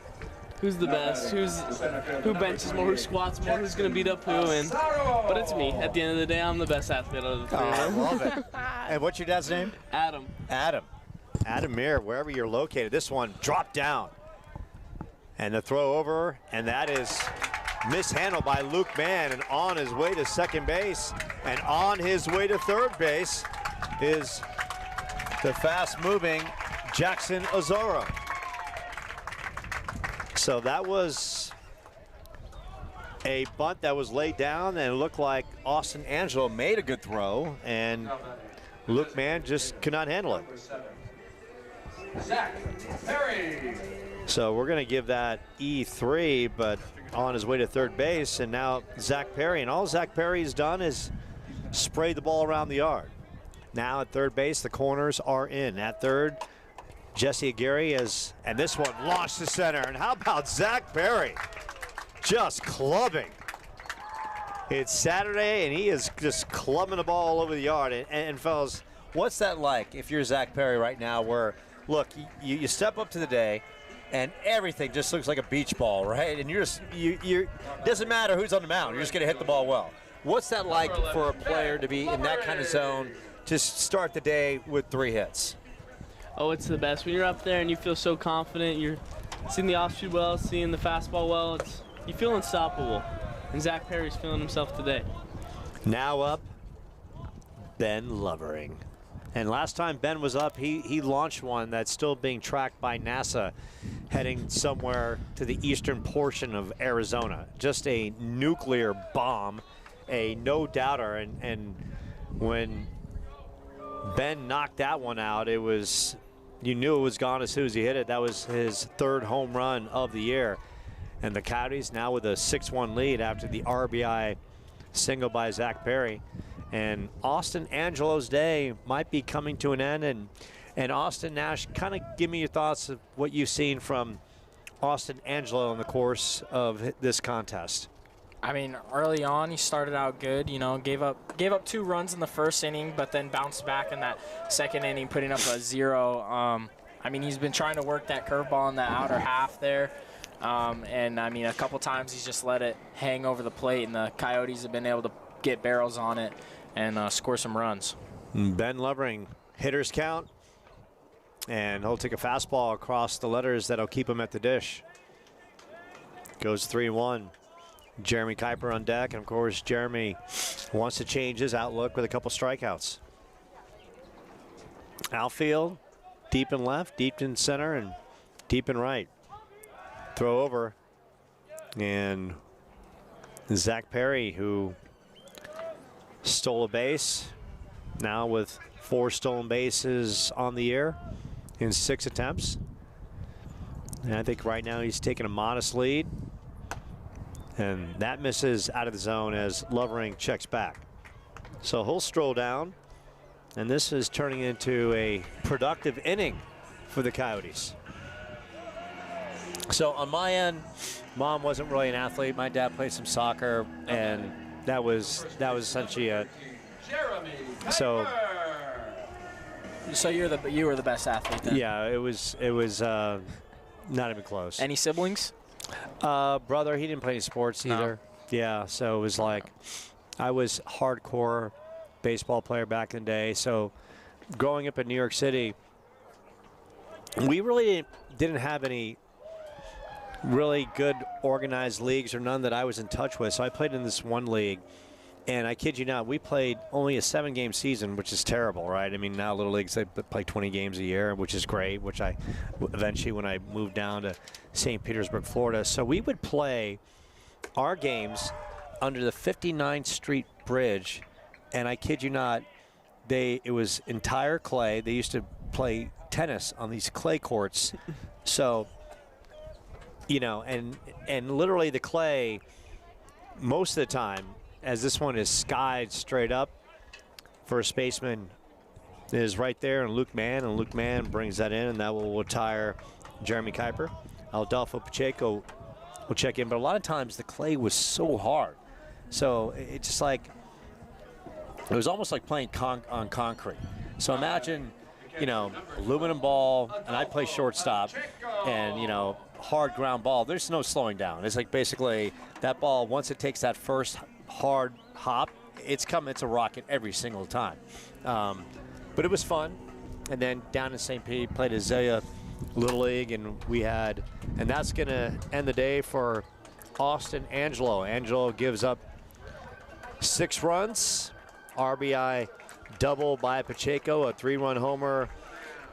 who's the best, who benches more, who squats more, who's going to beat up who. But it's me. At the end of the day, I'm the best athlete of the three. I love it. And what's your dad's name? Adam. Adam Mir, wherever you're located. This one dropped down. And the throw over, and that is mishandled by Luke Mann, and on his way to second base and on his way to third base is the fast-moving Jackson Ozoro. So that was a bunt that was laid down, and it looked like Austin Angelo made a good throw, and Luke Mann just could not handle it. Zach Perry. So we're going to give that E3, but on his way to third base, and now Zach Perry. And all Zach Perry's done is spray the ball around the yard. Now at third base, the corners are in. At third, Jesse Aguirre is, and this one launched to center. And how about Zach Perry just clubbing? It's Saturday, and he is just clubbing the ball all over the yard. And fellas, What's that like if you're Zach Perry right now where, look, you step up to the day, and everything just looks like a beach ball, right? And you're doesn't matter who's on the mound. You're just going to hit the ball well. What's that like for a player to be in that kind of zone to start the day with 3 hits? Oh, it's the best. When you're up there and you feel so confident, you're seeing the off-shoot well, seeing the fastball well, you feel unstoppable. And Zach Perry's feeling himself today. now up, Ben Lovering. And last time Ben was up, he launched one that's still being tracked by NASA, heading somewhere to the eastern portion of Arizona. Just a nuclear bomb, a no-doubter. And when Ben knocked that one out, it was, you knew it was gone as soon as he hit it. That was his 3rd home run of the year. And the Coyotes now with a 6-1 lead after the RBI single by Zach Perry. And Austin Angelo's day might be coming to an end. And Austin Nash, kind of give me your thoughts of what you've seen from Austin Angelo in the course of this contest. I mean, early on, he started out good. You know, gave up 2 runs in the first inning, but then bounced back in that second inning, putting up a 0. I mean, he's been trying to work that curveball in the outer half there. And, I mean, a couple times he's just let it hang over the plate, and the Coyotes have been able to get barrels on it and score some runs. Ben Lovering, hitter's count, and he'll take a fastball across the letters that'll keep him at the dish. Goes 3-1. Jeremy Kuiper on deck, and of course Jeremy wants to change his outlook with a couple strikeouts. Outfield, deep in left, deep in center, and deep in right. Throw over, and Zach Perry, who stole a base, now with 4 stolen bases on the year in 6 attempts. And I think right now he's taking a modest lead. And that misses out of the zone as Lovering checks back. So he'll stroll down, and this is turning into a productive inning for the Coyotes. So on my end, Mom wasn't really an athlete. My dad played some soccer, and that was essentially it. So you were the best athlete then? yeah, it was not even close. Any siblings? Brother, he didn't play any sports either. No. Yeah, so it was like I was hardcore baseball player back in the day. So growing up in New York City, we really didn't have any really good organized leagues, or none that I was in touch with. So I played in this one league, and I kid you not, we played only a 7-game season, which is terrible, right? I mean, now little leagues, they play 20 games a year, which is great, which I eventually, when I moved down to St. Petersburg, Florida. So we would play our games under the 59th Street Bridge, and I kid you not, it was entire clay. They used to play tennis on these clay courts. So, you know, and literally the clay, most of the time, as this one is skied straight up. First baseman is right there, and Luke Mann brings that in, and that will retire Jeremy Kuiper. Adolfo Pacheco will check in, but a lot of times the clay was so hard. So it's just like, it was almost like playing on concrete. So imagine, you know, aluminum ball, and I play shortstop, and, you know, hard ground ball. There's no slowing down. It's like basically that ball, once it takes that first hard hop, it's a rocket every single time. But it was fun. And then down in St. Pete, played Azalea Little League, and that's going to end the day for Austin Angelo. Angelo gives up 6 runs, RBI double by Pacheco, a 3-run homer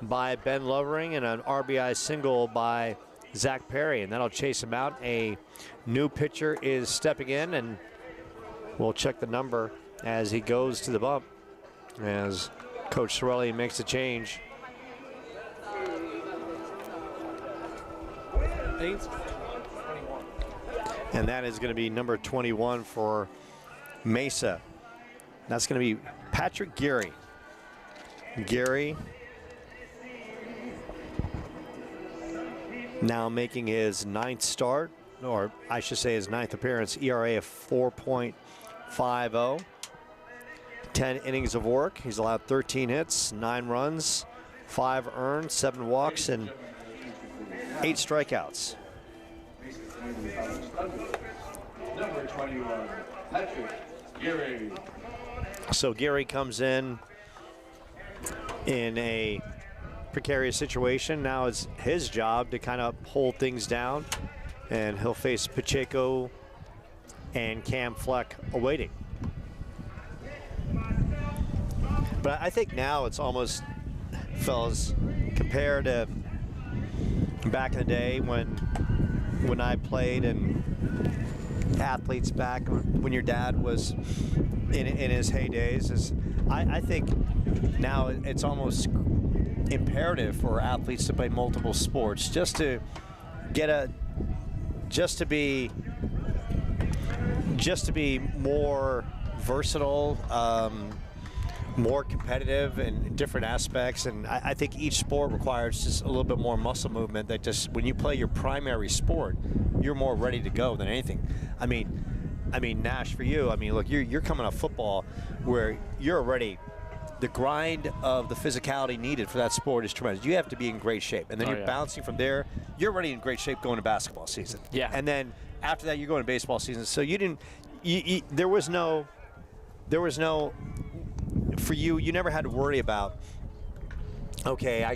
by Ben Lovering, and an RBI single by Zach Perry, and that'll chase him out. A new pitcher is stepping in, and we'll check the number as he goes to the bump, as Coach Sorelli makes a change. And that is going to be number 21 for Mesa. That's going to be Patrick Geary. Geary now making his 9th start, or I should say his 9th appearance, ERA of 4.50. 10 innings of work. He's allowed 13 hits, 9 runs, 5 earned, 7 walks, and 8 strikeouts. Number 21, Patrick Geary. So Geary comes in a precarious situation. Now it's his job to kind of hold things down, and he'll face Pacheco and Cam Fleck awaiting. But I think now it's almost, fellas, compared to back in the day when I played, and athletes back when your dad was in his heydays, I think now it's almost imperative for athletes to play multiple sports just to be more versatile, more competitive in different aspects. And I think each sport requires just a little bit more muscle movement, that just when you play your primary sport, you're more ready to go than anything. I mean, Nash, for you, I mean, look, you're coming off football where you're already, the grind of the physicality needed for that sport is tremendous. You have to be in great shape, and then you're bouncing from there. You're already in great shape going to basketball season. Yeah. And then after that, you're going to baseball season. So there was no, for you, you never had to worry about, okay, I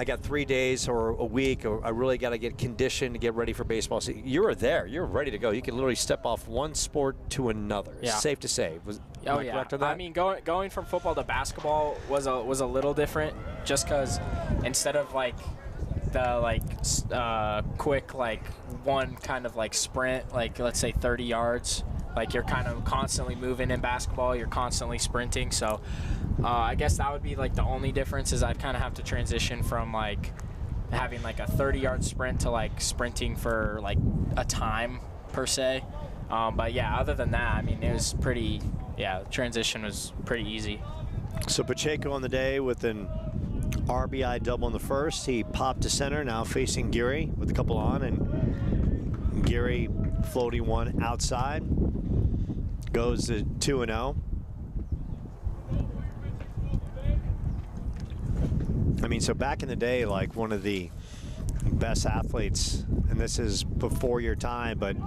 got 3 days or a week, or I really got to get conditioned to get ready for baseball season. You were there. You're ready to go. You can literally step off one sport to another. Yeah. Safe to say. Am I correct on that? I mean, going from football to basketball was a little different, just because instead of like the quick one kind of sprint, let's say 30 yards, you're kind of constantly moving in basketball. You're constantly sprinting. So I guess that would be the only difference, is I'd kind of have to transition from having a 30-yard sprint to sprinting for a time per se. But yeah, other than that, I mean, it was pretty. Yeah, the transition was pretty easy. So Pacheco on the day with an RBI double in the first. He popped to center, now facing Geary with a couple on, and Geary floating one outside. Goes to 2-0. I mean, so back in the day, one of the best athletes, and this is before your time, but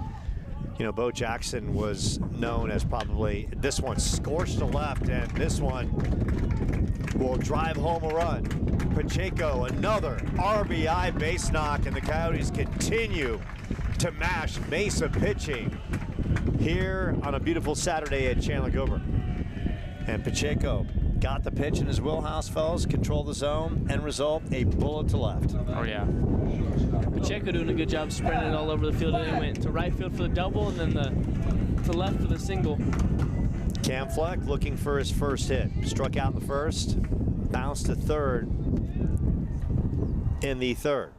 Bo Jackson was known as probably, this one scorched to left, and this one will drive home a run. Pacheco, another RBI base knock, and the Coyotes continue to mash Mesa pitching here on a beautiful Saturday at Chandler Gilbert. And Pacheco got the pitch in his wheelhouse, fellas, control the zone, end result, a bullet to left. Oh, yeah. Pacheco doing a good job spreading it all over the field, and he went to right field for the double, and then to left for the single. Cam Fleck looking for his first hit. Struck out in the first, bounced to third in the third.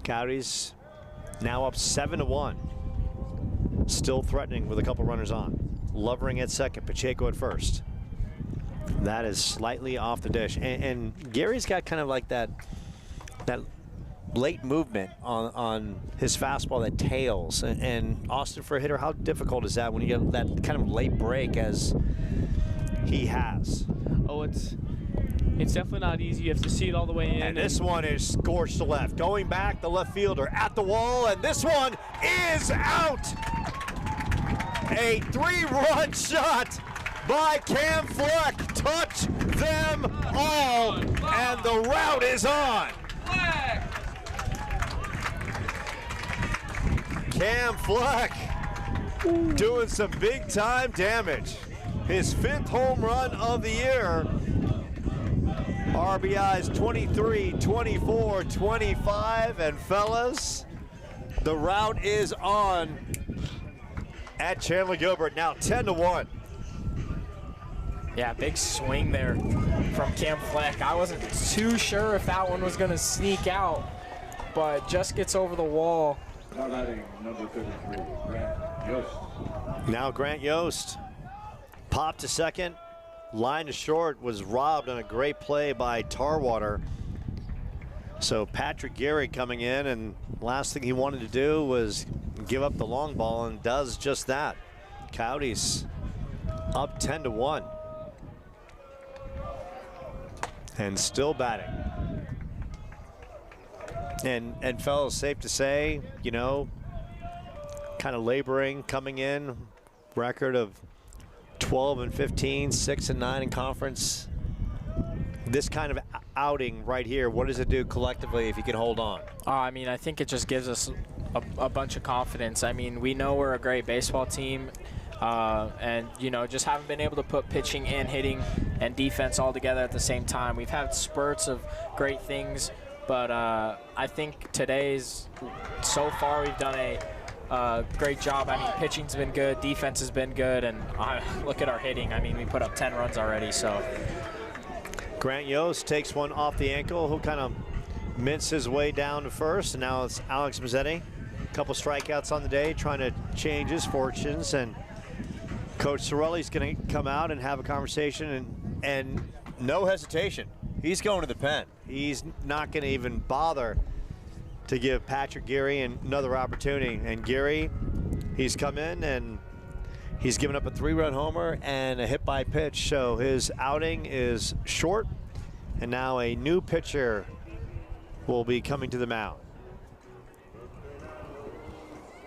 Coyotes now up 7-1. still threatening with a couple runners on. Lovering at second, Pacheco at first. That is slightly off the dish. And Gary's got kind of like that late movement on his fastball that tails. And Austin, for a hitter, how difficult is that when you get that kind of late break as he has? Oh, it's definitely not easy. You have to see it all the way in. And this one is scorched to left. Going back, the left fielder at the wall, and this one is out. A 3-run shot by Cam Fleck. Touch them all, and the route is on. Cam Fleck doing some big time damage. His 5th home run of the year. RBIs 23, 24, 25, and fellas, the route is on at Chandler Gilbert, now 10-1. Yeah, big swing there from Cam Fleck. I wasn't too sure if that one was going to sneak out, but just gets over the wall. Now batting number 33, Grant Yost. Now Grant Yost popped to second. Line to short, was robbed on a great play by Tarwater. So Patrick Gary coming in, and last thing he wanted to do was give up the long ball, and does just that. Coyotes up 10-1. And still batting. And fellas, safe to say, you know, kind of laboring, coming in, record of 12-15, 6-9 in conference. This kind of outing right here, what does it do collectively if you can hold on? I mean, I think it just gives us a bunch of confidence. I mean, we know we're a great baseball team, and, you know, just haven't been able to put pitching and hitting and defense all together at the same time. We've had spurts of great things, but I think so far we've done a great job. I mean, pitching's been good, defense has been good, and look at our hitting. I mean, we put up 10 runs already, so. Grant Yost takes one off the ankle. He'll kind of mince his way down to first, and now it's Alex Mazzetti. A couple strikeouts on the day, trying to change his fortunes, and Coach Sorelli's going to come out and have a conversation, and No hesitation. He's going to the pen. he's not going to even bother to give Patrick Gary another opportunity. And Gary, he's come in and he's given up a 3-run homer and a hit by pitch. So his outing is short, and now a new pitcher will be coming to the mound.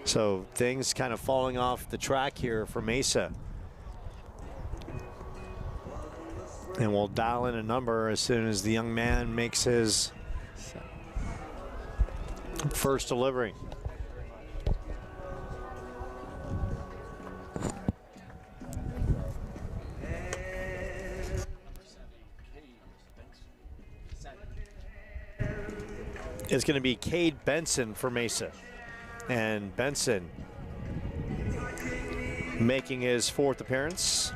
So things kind of falling off the track here for Mesa. And we'll dial in a number as soon as the young man makes his first delivery. It's going to be Cade Benson for Mesa. And Benson making his 4th appearance.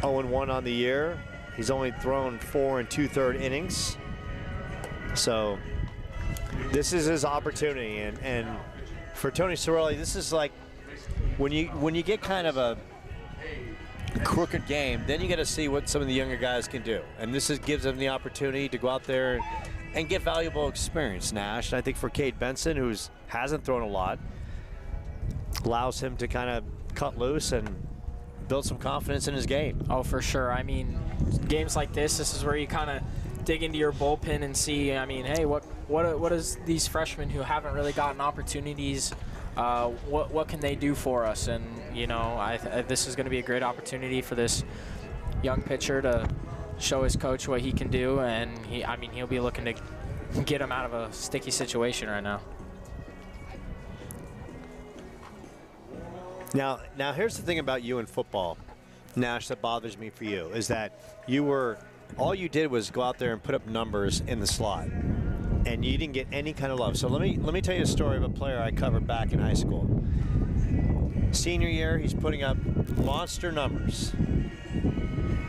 0-1 on the year. He's only thrown 4 2/3 innings. So this is his opportunity. And for Tony Sorelli, this is like when you get kind of a crooked game, then you got to see what some of the younger guys can do. And this gives them the opportunity to go out there and get valuable experience, Nash. And I think for Cade Benson, who hasn't thrown a lot, allows him to kind of cut loose and build some confidence in his game. Oh, for sure. I mean, games like this is where you kind of dig into your bullpen and see, I mean, hey, what is these freshmen who haven't really gotten opportunities, what can they do for us? And, you know, this is going to be a great opportunity for this young pitcher to show his coach what he can do, and he'll be looking to get him out of a sticky situation right now. Now here's the thing about you in football, Nash, that bothers me for you, is that all you did was go out there and put up numbers in the slot, and you didn't get any kind of love. So let me tell you a story of a player I covered back in high school. Senior year, he's putting up monster numbers,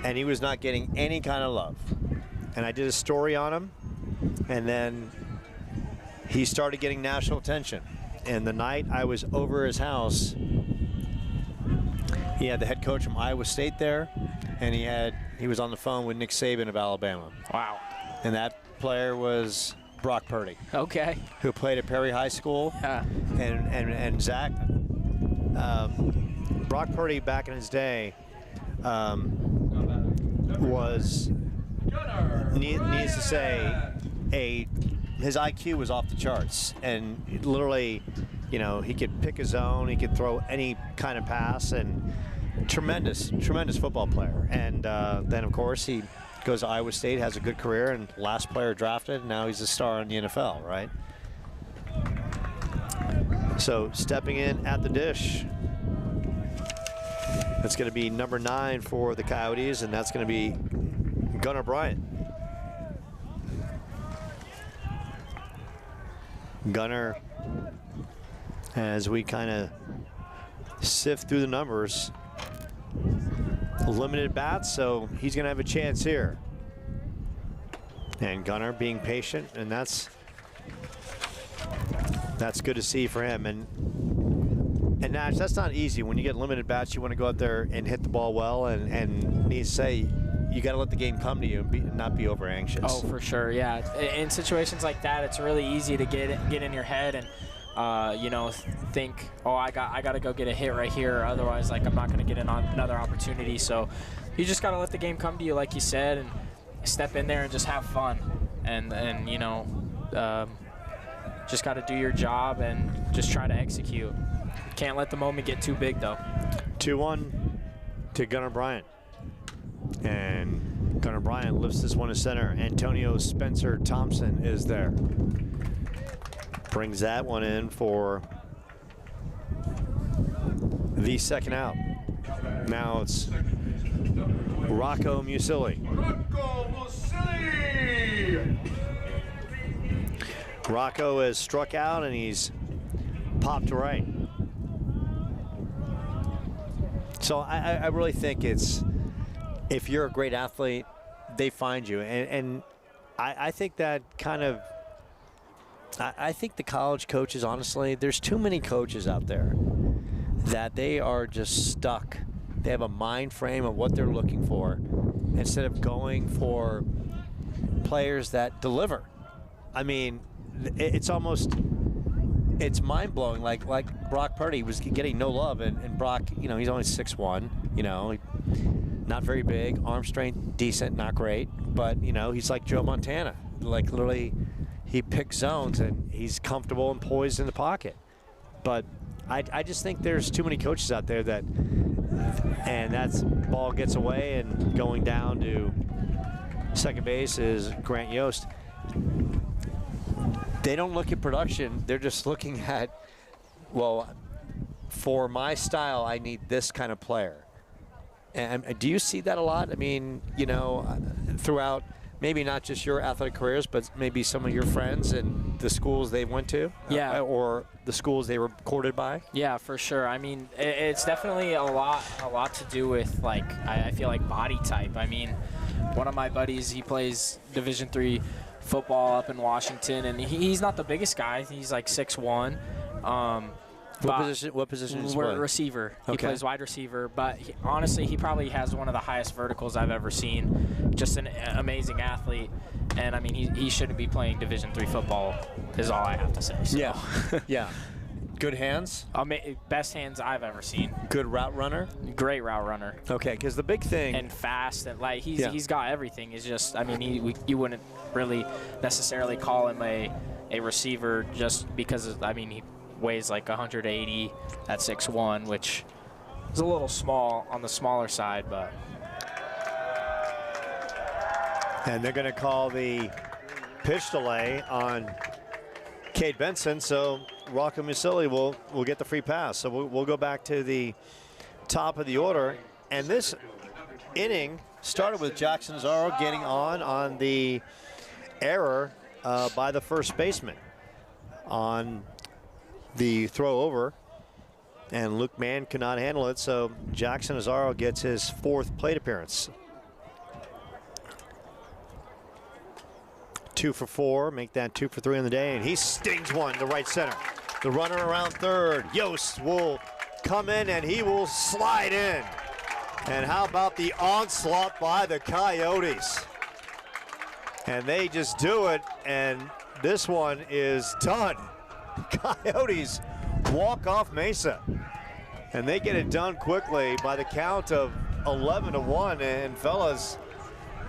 and he was not getting any kind of love. And I did a story on him, and then he started getting national attention. And the night I was over his house, He had the head coach from Iowa State there, and he was on the phone with Nick Saban of Alabama. Wow. And that player was Brock Purdy, Okay. who played at Perry High School. Yeah. And Zach, Brock Purdy back in his day was, needs to say, his IQ was off the charts, and literally, you know, he could pick his own, he could throw any kind of pass, and tremendous football player. And then of course he goes to Iowa State, has a good career, and last player drafted, and now he's a star in the NFL, right? So stepping in at the dish, that's going to be number 9 for the Coyotes, and that's going to be Gunnar Bryant. Gunnar, as we kind of sift through the numbers, limited bats, so he's going to have a chance here. And Gunnar being patient, and that's good to see for him. And Nash, that's not easy. When you get limited bats, you want to go out there and hit the ball well, and need to say, you got to let the game come to you and not be over anxious. Oh, for sure, yeah. In situations like that, it's really easy to get in your head and you know, think, oh, I got to go get a hit right here, otherwise, like, I'm not going to get another opportunity. So you just got to let the game come to you, like you said, and step in there and just have fun, and you know, just got to do your job and just try to execute. Can't let the moment get too big, though. 2-1 to Gunnar Bryant. And Gunnar Bryant lifts this one to center. Antonio Spencer Thompson is there. Brings that one in for the second out. Now it's Rocco Musili. Rocco has struck out and he's popped to right. So I really think it's, if you're a great athlete, they find you. And I think that kind of, I think the college coaches, honestly, there's too many coaches out there that they are just stuck. They have a mind frame of what they're looking for instead of going for players that deliver. I mean, it's almost, it's mind-blowing. Like Brock Purdy was getting no love, and Brock, you know, he's only 6'1", you know, not very big, arm strength decent, not great, but, you know, he's like Joe Montana. Like, literally, he picks zones and he's comfortable and poised in the pocket. But I just think there's too many coaches out there that, and that's, ball gets away, and going down to second base is Grant Yost. They don't look at production. They're just looking at, well, for my style, I need this kind of player. And do you see that a lot? I mean, you know, throughout maybe not just your athletic careers, but maybe some of your friends and the schools they went to? Yeah. Or the schools they were courted by? Yeah, for sure. I mean, it's definitely a lot to do with, like, I feel like body type. I mean, one of my buddies, he plays Division III football up in Washington, and he's not the biggest guy. He's like 6'1". What position is he play? Receiver. Okay. He plays wide receiver, but honestly, he probably has one of the highest verticals I've ever seen. Just an amazing athlete, and I mean, he shouldn't be playing Division III football, is all I have to say. So. Yeah, yeah. Good hands? Best hands I've ever seen. Good route runner? Great route runner. Okay, because the big thing... And fast, and like he's got everything. It's just, I mean, you wouldn't really necessarily call him a receiver just because, I mean, he weighs like 180 at 6'1", which is a little small on the smaller side, but. And they're going to call the pitch delay on Cade Benson, so Rocco Musili will get the free pass. So we'll go back to the top of the order, and this inning started with Jackson Zarro getting on the error by the first baseman on the throw over, and Luke Mann could not handle it, so Jackson Azaro gets his 4th plate appearance. 2 for 4, make that 2 for 3 on the day, and he stings one to right center. The runner around third, Yost will come in, and he will slide in. And how about the onslaught by the Coyotes? And they just do it, and this one is done. Coyotes walk off Mesa, and they get it done quickly by the count of 11-1. And fellas,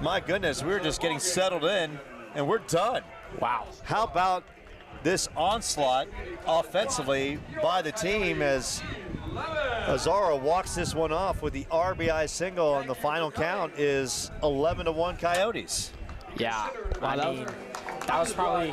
my goodness, we're just getting settled in, and we're done. Wow. How about this onslaught offensively by the team as Azaro walks this one off with the RBI single, and the final count is 11-1 Coyotes. Yeah, I mean, that was probably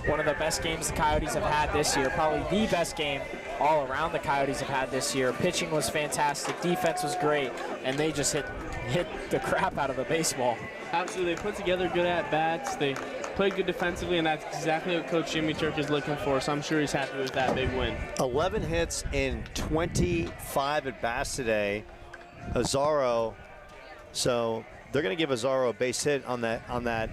one of the best games the Coyotes have had this year, probably the best game all around the Coyotes have had this year. Pitching was fantastic, defense was great, and they just hit the crap out of the baseball. Absolutely, they put together good at-bats. They played good defensively, and that's exactly what Coach Jimmy Turk is looking for, so I'm sure he's happy with that big win. 11 hits in 25 at-bats today. Azaro, so they're going to give Azaro a base hit on that.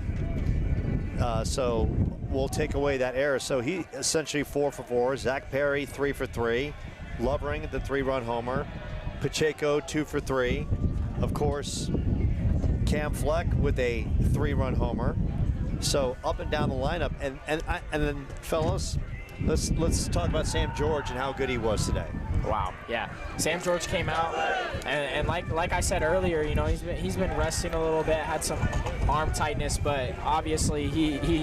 So we'll take away that error. So he essentially 4 for 4. Zach Perry 3 for 3. Lovering the 3-run homer. Pacheco 2 for 3. Of course, Cam Fleck with a 3-run homer. So up and down the lineup, and then fellas, let's talk about Sam George and how good he was today. Wow, yeah. Sam George came out, and like I said earlier, you know, he's been resting a little bit, had some arm tightness, but obviously he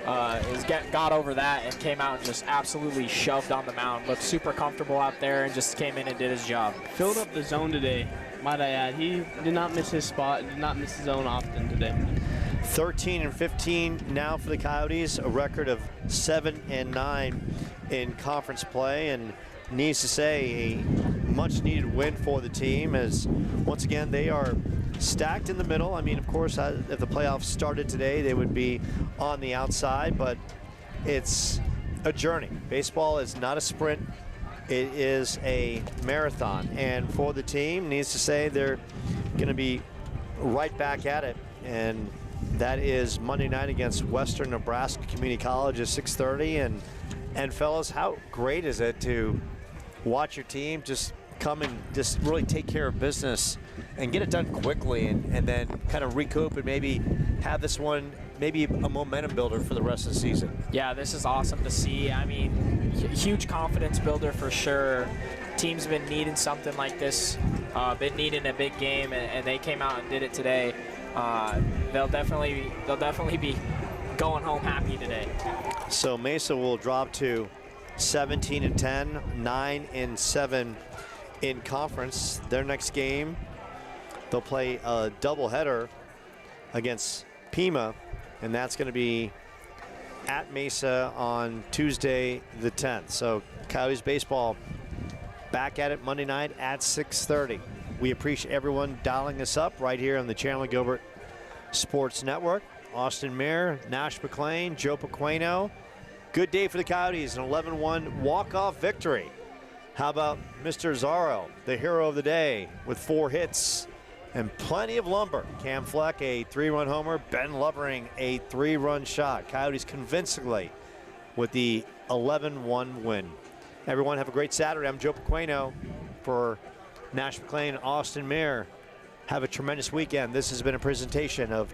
got over that and came out and just absolutely shoved on the mound. Looked super comfortable out there and just came in and did his job. Filled up the zone today, might I add. He did not miss his spot, did not miss his zone often today. 13-15 now for the Coyotes, a record of 7-9 in conference play, and needs to say a much-needed win for the team, as once again they are stacked in the middle. I mean, of course, if the playoffs started today, they would be on the outside, but it's a journey. Baseball is not a sprint. It is a marathon, and for the team, needs to say they're going to be right back at it, and that is Monday night against Western Nebraska Community College at 6:30. And fellas, how great is it to watch your team just come and just really take care of business and get it done quickly, and then kind of recoup and maybe have this one maybe a momentum builder for the rest of the season. Yeah, this is awesome to see. I mean, huge confidence builder for sure. Team's been needing something like this, been needing a big game, and they came out and did it today. They'll definitely be going home happy today. So Mesa will drop to 17-10, 9-7 in conference. Their next game, they'll play a doubleheader against Pima, and that's going to be at Mesa on Tuesday the 10th. So Coyotes baseball back at it Monday night at 6:30. We appreciate everyone dialing us up right here on the Chandler Gilbert Sports Network. Austin Mayer, Nash McClain, Joe Pequeno. Good day for the Coyotes, an 11-1 walk-off victory. How about Mr. Azaro, the hero of the day, with 4 hits and plenty of lumber. Cam Fleck, a 3-run homer. Ben Lovering, a 3-run shot. Coyotes convincingly with the 11-1 win. Everyone have a great Saturday. I'm Joe Pequeno for Nash McClain and Austin Mayer. Have a tremendous weekend. This has been a presentation of